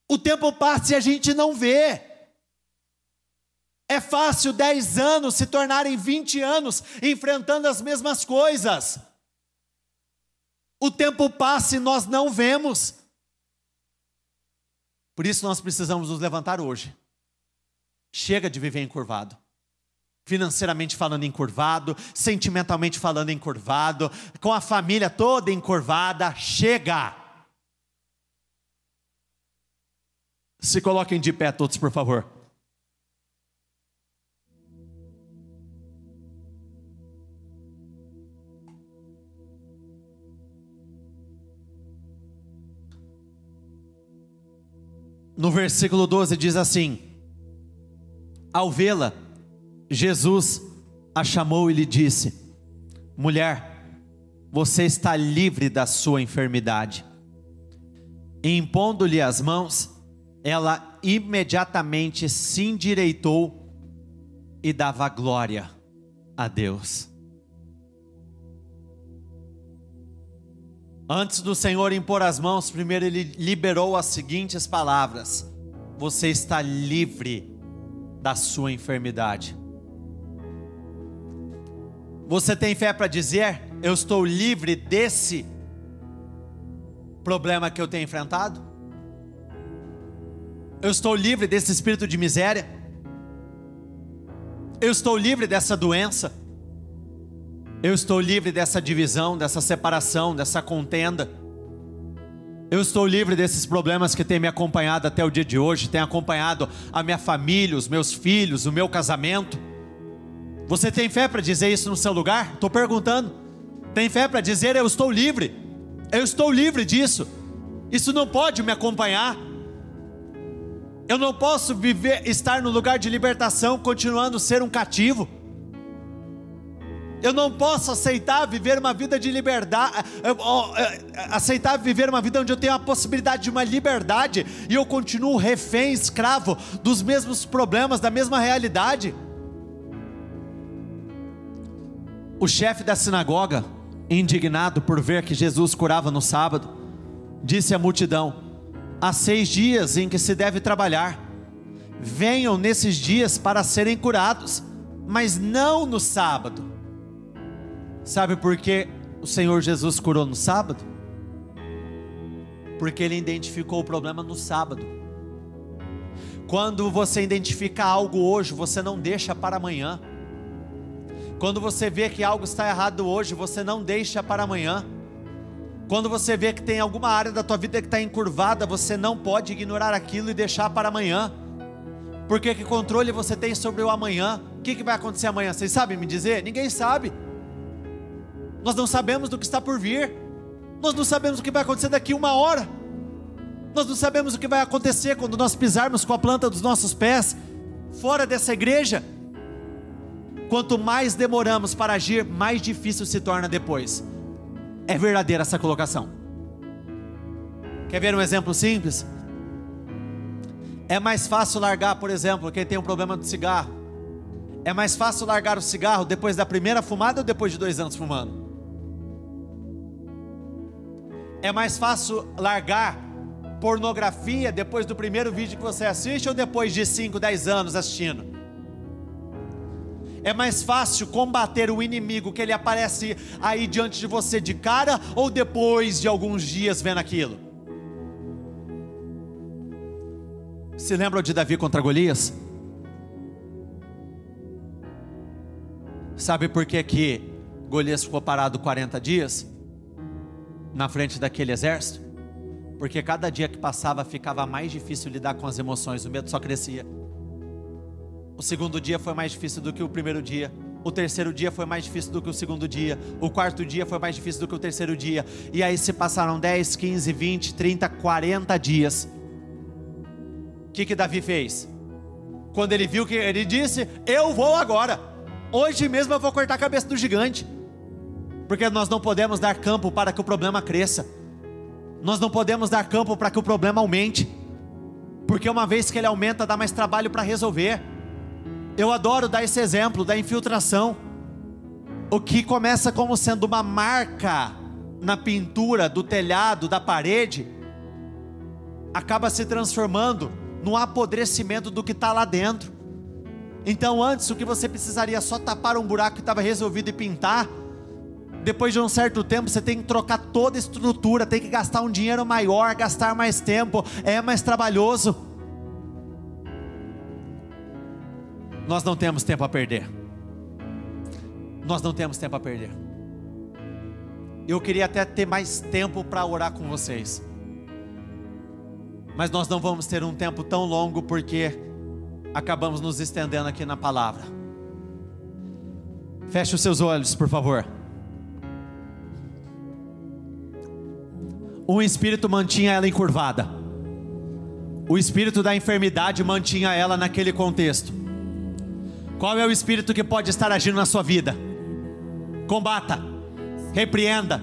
S1: o tempo passa e a gente não vê. É fácil 10 anos se tornarem 20 anos, enfrentando as mesmas coisas. O tempo passa e nós não vemos. Por isso nós precisamos nos levantar hoje. Chega de viver encurvado. Financeiramente falando encurvado, sentimentalmente falando encurvado, com a família toda encurvada. Chega! Se coloquem de pé todos, por favor. No versículo 12 diz assim: ao vê-la, Jesus a chamou e lhe disse: mulher, você está livre da sua enfermidade. E impondo-lhe as mãos, ela imediatamente se endireitou e dava glória a Deus. Antes do Senhor impor as mãos, primeiro Ele liberou as seguintes palavras: você está livre da sua enfermidade. Você tem fé para dizer: eu estou livre desse problema que eu tenho enfrentado? Eu estou livre desse espírito de miséria? Eu estou livre dessa doença? Eu estou livre dessa divisão, dessa separação, dessa contenda? Eu estou livre desses problemas que têm me acompanhado até o dia de hoje, têm acompanhado a minha família, os meus filhos, o meu casamento? Você tem fé para dizer isso no seu lugar? Estou perguntando. Tem fé para dizer: eu estou livre? Eu estou livre disso. Isso não pode me acompanhar. Eu não posso estar no lugar de libertação continuando a ser um cativo. Eu não posso aceitar viver uma vida de liberdade, aceitar viver uma vida onde eu tenho a possibilidade de uma liberdade e eu continuo refém, escravo dos mesmos problemas, da mesma realidade. O chefe da sinagoga, indignado por ver que Jesus curava no sábado, disse à multidão: há 6 dias em que se deve trabalhar, venham nesses dias para serem curados, mas não no sábado. Sabe por que o Senhor Jesus curou no sábado? Porque Ele identificou o problema no sábado. Quando você identifica algo hoje, você não deixa para amanhã. Quando você vê que algo está errado hoje, você não deixa para amanhã. Quando você vê que tem alguma área da tua vida que está encurvada, você não pode ignorar aquilo e deixar para amanhã. Porque que controle você tem sobre o amanhã? O que vai acontecer amanhã? Vocês sabem me dizer? Ninguém sabe. Nós não sabemos do que está por vir. Nós não sabemos o que vai acontecer daqui 1 hora. Nós não sabemos o que vai acontecer quando nós pisarmos com a planta dos nossos pés fora dessa igreja. Quanto mais demoramos para agir, mais difícil se torna depois. É verdadeira essa colocação. Quer ver um exemplo simples? É mais fácil largar, por exemplo, quem tem um problema de cigarro. É mais fácil largar o cigarro depois da primeira fumada ou depois de 2 anos fumando? É mais fácil largar pornografia depois do primeiro vídeo que você assiste ou depois de 5, 10 anos assistindo? É mais fácil combater o inimigo que ele aparece aí diante de você de cara ou depois de alguns dias vendo aquilo? Se lembram de Davi contra Golias? Sabe por que Golias ficou parado 40 dias na frente daquele exército? Porque cada dia que passava ficava mais difícil lidar com as emoções, o medo só crescia. O segundo dia foi mais difícil do que o primeiro dia. O terceiro dia foi mais difícil do que o segundo dia. O quarto dia foi mais difícil do que o terceiro dia. E aí se passaram 10, 15, 20, 30, 40 dias. O que Davi fez? Quando ele viu que ele disse: eu vou agora. Hoje mesmo eu vou cortar a cabeça do gigante. Porque nós não podemos dar campo para que o problema cresça. Nós não podemos dar campo para que o problema aumente. Porque uma vez que ele aumenta, dá mais trabalho para resolver. Eu adoro dar esse exemplo da infiltração. O que começa como sendo uma marca na pintura do telhado, da parede, acaba se transformando no apodrecimento do que está lá dentro. Então antes o que você precisaria só tapar um buraco que estava resolvido e pintar, depois de um certo tempo você tem que trocar toda a estrutura, tem que gastar um dinheiro maior, gastar mais tempo, é mais trabalhoso. Nós não temos tempo a perder. Nós não temos tempo a perder. Eu queria até ter mais tempo para orar com vocês, mas nós não vamos ter um tempo tão longo porque acabamos nos estendendo aqui na palavra. Feche os seus olhos, por favor. Um espírito mantinha ela encurvada. O espírito da enfermidade mantinha ela naquele contexto. Qual é o espírito que pode estar agindo na sua vida? Combata, repreenda.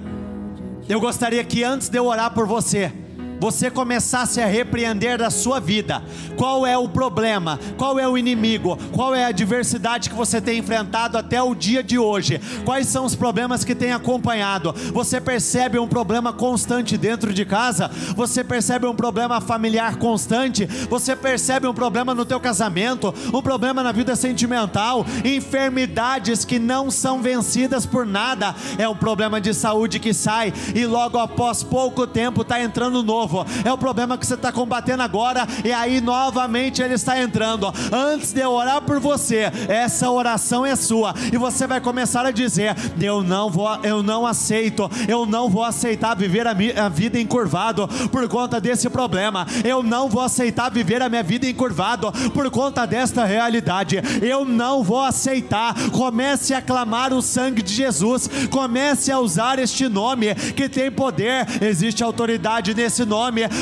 S1: Eu gostaria que antes de eu orar por você, você começasse a repreender da sua vida, qual é o problema, qual é o inimigo, qual é a adversidade que você tem enfrentado até o dia de hoje, quais são os problemas que tem acompanhado. Você percebe um problema constante dentro de casa? Você percebe um problema familiar constante? Você percebe um problema no teu casamento, um problema na vida sentimental, enfermidades que não são vencidas por nada? É um problema de saúde que sai e logo após pouco tempo está entrando novo. É o problema que você está combatendo agora, e aí novamente ele está entrando. Antes de eu orar por você, essa oração é sua, e você vai começar a dizer: eu não vou aceitar viver a vida encurvado por conta desse problema. Eu não vou aceitar viver a minha vida encurvado por conta desta realidade. Eu não vou aceitar. Comece a clamar o sangue de Jesus, comece a usar este nome que tem poder, existe autoridade nesse nome.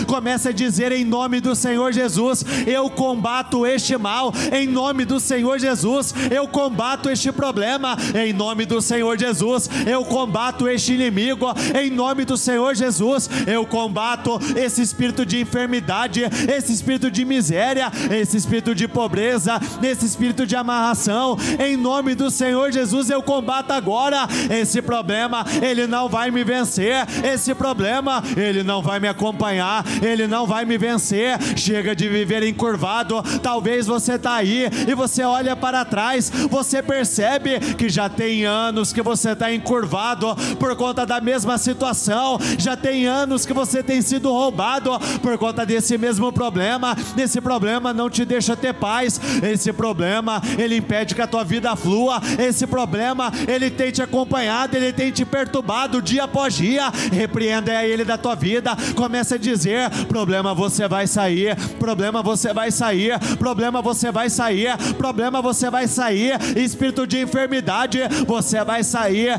S1: Comece a dizer: em nome do Senhor Jesus, eu combato este mal. Em nome do Senhor Jesus, eu combato este problema. Em nome do Senhor Jesus, eu combato este inimigo. Em nome do Senhor Jesus, eu combato esse espírito de enfermidade, esse espírito de miséria, esse espírito de pobreza, esse espírito de amarração. Em nome do Senhor Jesus, eu combato agora esse problema. Ele não vai me vencer. Esse problema, ele não vai me acompanhar, ele não vai me vencer. Chega de viver encurvado. Talvez você está aí e você olha para trás, você percebe que já tem anos que você está encurvado por conta da mesma situação, já tem anos que você tem sido roubado por conta desse mesmo problema. Esse problema não te deixa ter paz, esse problema, ele impede que a tua vida flua, esse problema, ele tem te acompanhado, ele tem te perturbado dia após dia. Repreenda ele da tua vida, comece a dizer: problema, você vai sair, problema, você vai sair, problema, você vai sair, problema, você vai sair, espírito de enfermidade, você vai sair,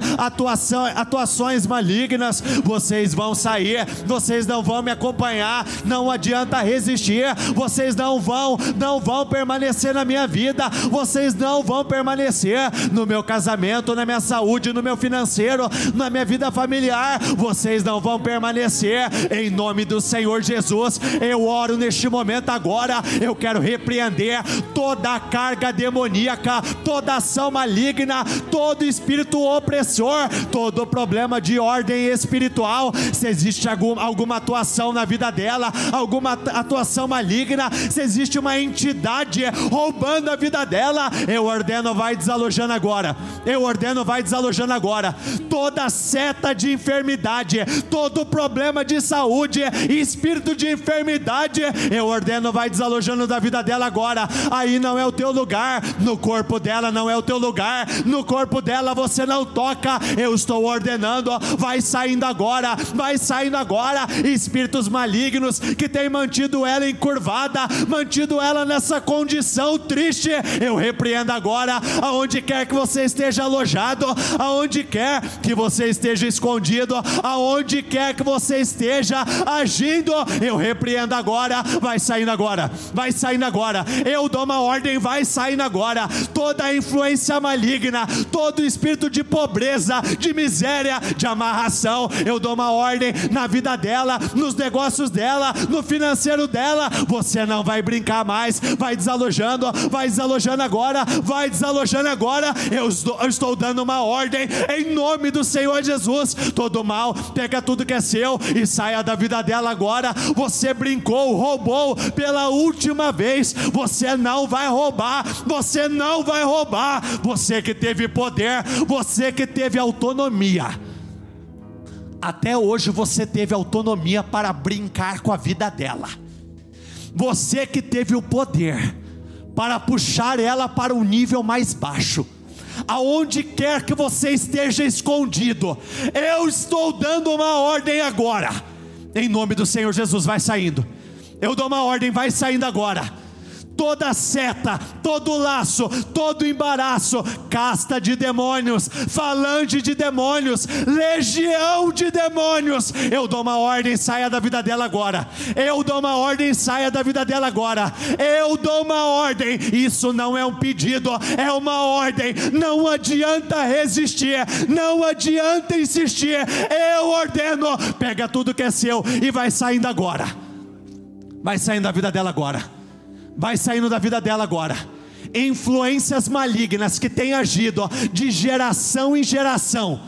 S1: atuações malignas, vocês vão sair, vocês não vão me acompanhar, não adianta resistir, vocês não vão permanecer na minha vida, vocês não vão permanecer no meu casamento, na minha saúde, no meu financeiro, na minha vida familiar, vocês não vão permanecer. Em nome do Senhor Jesus, eu oro neste momento agora. Eu quero repreender toda a carga demoníaca, toda ação maligna, todo espírito opressor, todo problema de ordem espiritual. Se existe alguma atuação na vida dela, alguma atuação maligna, se existe uma entidade roubando a vida dela, eu ordeno, vai desalojando agora. Eu ordeno, vai desalojando agora. Toda seta de enfermidade, todo problema de saúde, espírito de enfermidade, eu ordeno, vai desalojando da vida dela agora. Aí não é o teu lugar, no corpo dela não é o teu lugar, no corpo dela você não toca. Eu estou ordenando, vai saindo agora, vai saindo agora. Espíritos malignos que tem mantido ela encurvada, mantido ela nessa condição triste, eu repreendo agora. Aonde quer que você esteja alojado, aonde quer que você esteja escondido, aonde quer que você esteja agindo, eu repreendo agora. Vai saindo agora, vai saindo agora. Eu dou uma ordem, vai saindo agora. Toda a influência maligna, todo espírito de pobreza, de miséria, de amarração, eu dou uma ordem na vida dela, nos negócios dela, no financeiro dela. Você não vai brincar mais. Vai desalojando agora, vai desalojando agora. Eu estou dando uma ordem em nome do Senhor Jesus. Todo mal, pega tudo que é seu e saia da vida dela agora. Você brincou, roubou pela última vez. Você não vai roubar, você não vai roubar. Você que teve poder, você que teve autonomia, até hoje você teve autonomia para brincar com a vida dela. Você que teve o poder para puxar ela para um nível mais baixo. Aonde quer que você esteja escondido, eu estou dando uma ordem agora. Em nome do Senhor Jesus, vai saindo. Eu dou uma ordem, vai saindo agora. toda seta, todo laço, todo embaraço, casta de demônios, falange de demônios, legião de demônios, eu dou uma ordem, saia da vida dela agora. Eu dou uma ordem, saia da vida dela agora. Eu dou uma ordem. Isso não é um pedido, é uma ordem. Não adianta resistir, não adianta insistir. Eu ordeno, pega tudo que é seu e vai saindo agora. Vai saindo da vida dela agora. Vai saindo da vida dela agora. Influências malignas que têm agido de geração em geração.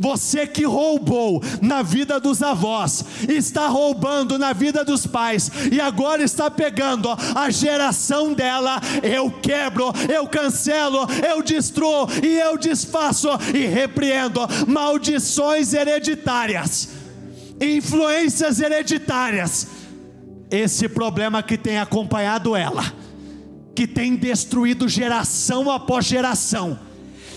S1: Você que roubou na vida dos avós, está roubando na vida dos pais, e agora está pegando a geração dela. Eu quebro, eu cancelo, eu destruo e eu desfaço e repreendo maldições hereditárias, influências hereditárias. Esse problema que tem acompanhado ela, que tem destruído geração após geração,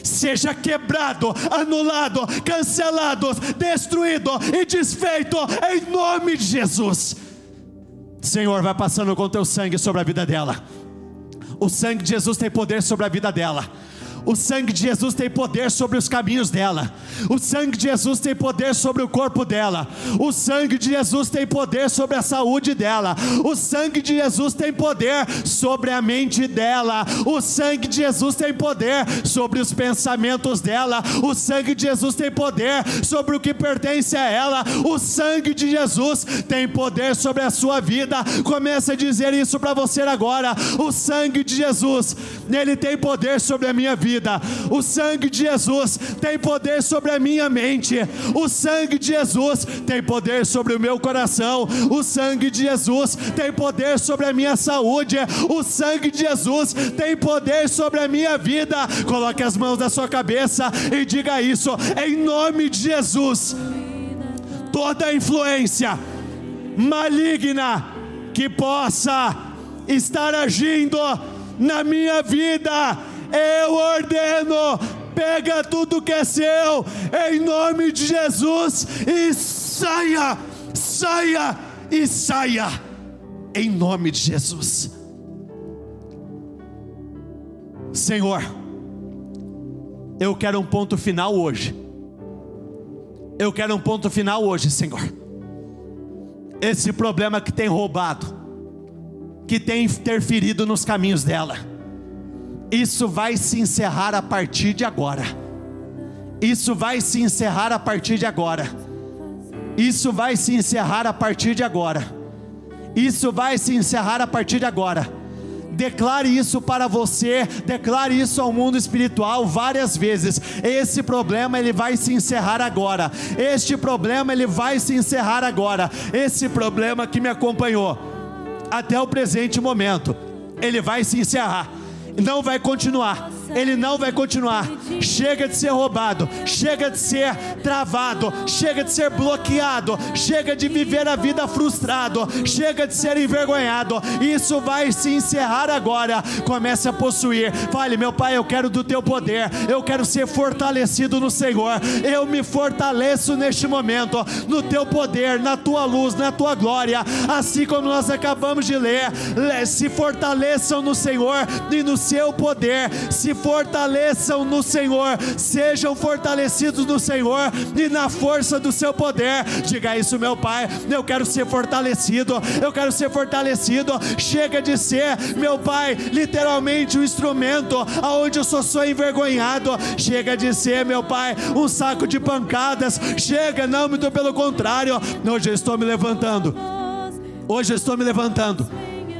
S1: seja quebrado, anulado, cancelado, destruído e desfeito em nome de Jesus. Senhor, vai passando com teu sangue sobre a vida dela. O sangue de Jesus tem poder sobre a vida dela. O sangue de Jesus tem poder sobre os caminhos dela. O sangue de Jesus tem poder sobre o corpo dela. O sangue de Jesus tem poder sobre a saúde dela. O sangue de Jesus tem poder sobre a mente dela. O sangue de Jesus tem poder sobre os pensamentos dela. O sangue de Jesus tem poder sobre o que pertence a ela. O sangue de Jesus tem poder sobre a sua vida. Comece a dizer isso para você agora. O sangue de Jesus, ele tem poder sobre a minha vida. O sangue de Jesus tem poder sobre a minha mente. O sangue de Jesus tem poder sobre o meu coração. O sangue de Jesus tem poder sobre a minha saúde. O sangue de Jesus tem poder sobre a minha vida. Coloque as mãos na sua cabeça e diga isso em nome de Jesus. Toda influência maligna que possa estar agindo na minha vida, eu ordeno, pega tudo que é seu, em nome de Jesus, e saia, saia e saia, em nome de Jesus. Senhor, eu quero um ponto final hoje. Eu quero um ponto final hoje, Senhor. Esse problema que tem roubado, que tem interferido nos caminhos dela, isso vai se encerrar a partir de agora. Isso vai se encerrar a partir de agora. Isso vai se encerrar a partir de agora. Isso vai se encerrar a partir de agora. Declare isso para você, declare isso ao mundo espiritual várias vezes. Esse problema ele vai se encerrar agora. Este problema ele vai se encerrar agora. Esse problema que me acompanhou até o presente momento, ele vai se encerrar. Não vai continuar, ele não vai continuar. Chega de ser roubado, chega de ser travado, chega de ser bloqueado, chega de viver a vida frustrado, chega de ser envergonhado. Isso vai se encerrar agora. Comece a possuir. Fale: meu Pai, eu quero do teu poder, eu quero ser fortalecido no Senhor. Eu me fortaleço neste momento no teu poder, na tua luz, na tua glória. Assim como nós acabamos de ler, se fortaleçam no Senhor e no seu poder. Se fortaleçam no Senhor, sejam fortalecidos no Senhor e na força do seu poder. Diga isso: meu Pai, eu quero ser fortalecido, eu quero ser fortalecido. Chega de ser, meu Pai, literalmente um instrumento aonde eu sou envergonhado. Chega de ser, meu Pai, um saco de pancadas. Chega, não, muito pelo contrário. Hoje eu estou me levantando. Hoje eu estou me levantando.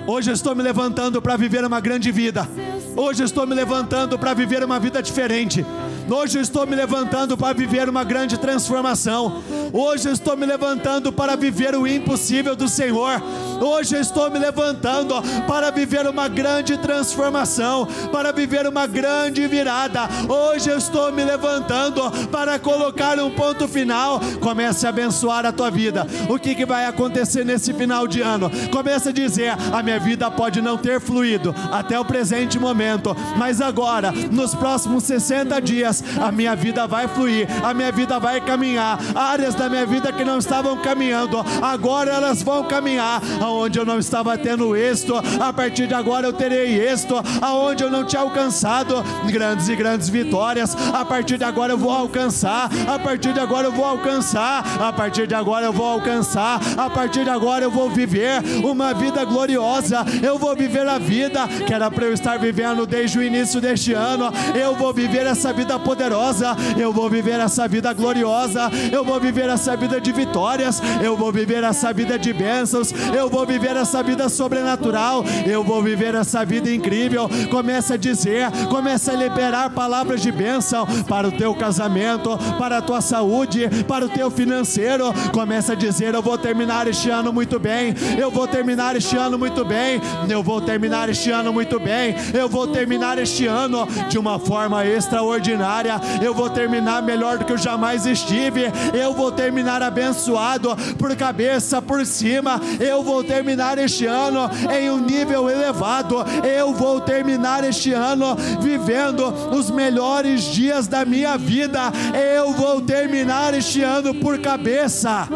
S1: Hoje eu estou me levantando para viver uma grande vida. Hoje eu estou me levantando para viver uma vida diferente. Hoje eu estou me levantando para viver uma grande transformação. Hoje eu estou me levantando para viver o impossível do Senhor. Hoje eu estou me levantando para viver uma grande transformação, para viver uma grande virada. Hoje eu estou me levantando para colocar um ponto final. Comece a abençoar a tua vida. O que vai acontecer nesse final de ano? Comece a dizer: a minha vida pode não ter fluído até o presente momento, momento, mas agora, nos próximos 60 dias, a minha vida vai fluir, a minha vida vai caminhar. Áreas da minha vida que não estavam caminhando, agora elas vão caminhar. Aonde eu não estava tendo êxito, a partir de agora eu terei êxito. Aonde eu não tinha alcançado grandes e grandes vitórias, a partir de agora eu vou alcançar. A partir de agora eu vou alcançar. A partir de agora eu vou alcançar. A partir de agora eu vou viver uma vida gloriosa. Eu vou viver a vida que era para eu estar vivendo desde o início deste ano. Eu vou viver essa vida poderosa. Eu vou viver essa vida gloriosa. Eu vou viver essa vida de vitórias. Eu vou viver essa vida de bênçãos. Eu vou viver essa vida sobrenatural. Eu vou viver essa vida incrível. Começa a dizer, começa a liberar palavras de bênção para o teu casamento, para a tua saúde, para o teu financeiro. Começa a dizer: eu vou terminar este ano muito bem. Eu vou terminar este ano muito bem. Eu vou terminar este ano muito bem. Eu vou terminar este ano de uma forma extraordinária. Eu vou terminar melhor do que eu jamais estive. Eu vou terminar abençoado por cabeça, por cima. Eu vou terminar este ano em um nível elevado. Eu vou terminar este ano vivendo os melhores dias da minha vida. Eu vou terminar este ano por cabeça.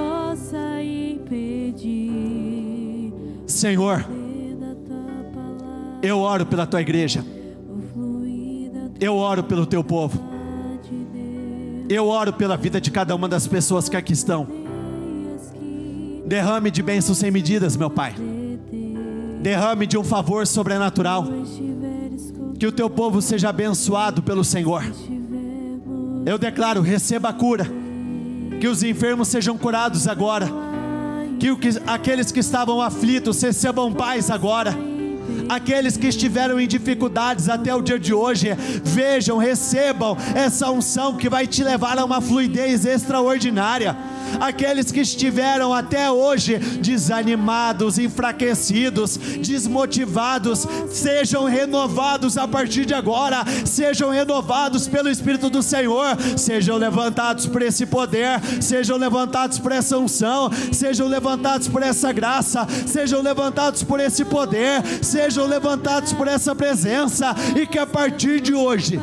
S1: Senhor, eu oro pela tua igreja. Eu oro pelo teu povo. Eu oro pela vida de cada uma das pessoas que aqui estão. Derrame de bênçãos sem medidas, meu Pai. Derrame de um favor sobrenatural. Que o teu povo seja abençoado pelo Senhor. Eu declaro: receba a cura. Que os enfermos sejam curados agora. Que aqueles que estavam aflitos recebam paz agora. Aqueles que estiveram em dificuldades até o dia de hoje, vejam, recebam essa unção que vai te levar a uma fluidez extraordinária. Aqueles que estiveram até hoje desanimados, enfraquecidos, desmotivados, sejam renovados a partir de agora. Sejam renovados pelo Espírito do Senhor. Sejam levantados por esse poder. Sejam levantados por essa unção. Sejam levantados por essa graça. Sejam levantados por esse poder. Sejam levantados por essa presença. E que a partir de hoje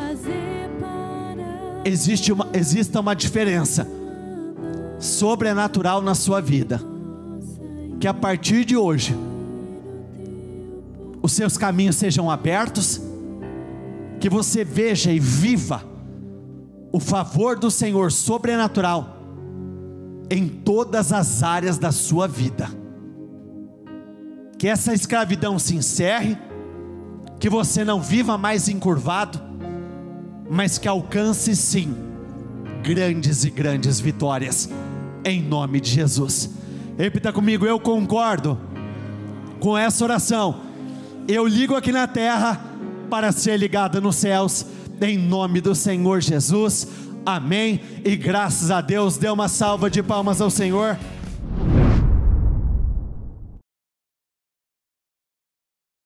S1: exista uma diferença sobrenatural na sua vida. Que a partir de hoje os seus caminhos sejam abertos. Que você veja e viva o favor do Senhor sobrenatural em todas as áreas da sua vida. Que essa escravidão se encerre. Que você não viva mais encurvado, mas que alcance sim grandes e grandes vitórias, em nome de Jesus. Repita comigo: eu concordo com essa oração. Eu ligo aqui na terra para ser ligado nos céus, em nome do Senhor Jesus. Amém e graças a Deus. Dê uma salva de palmas ao Senhor.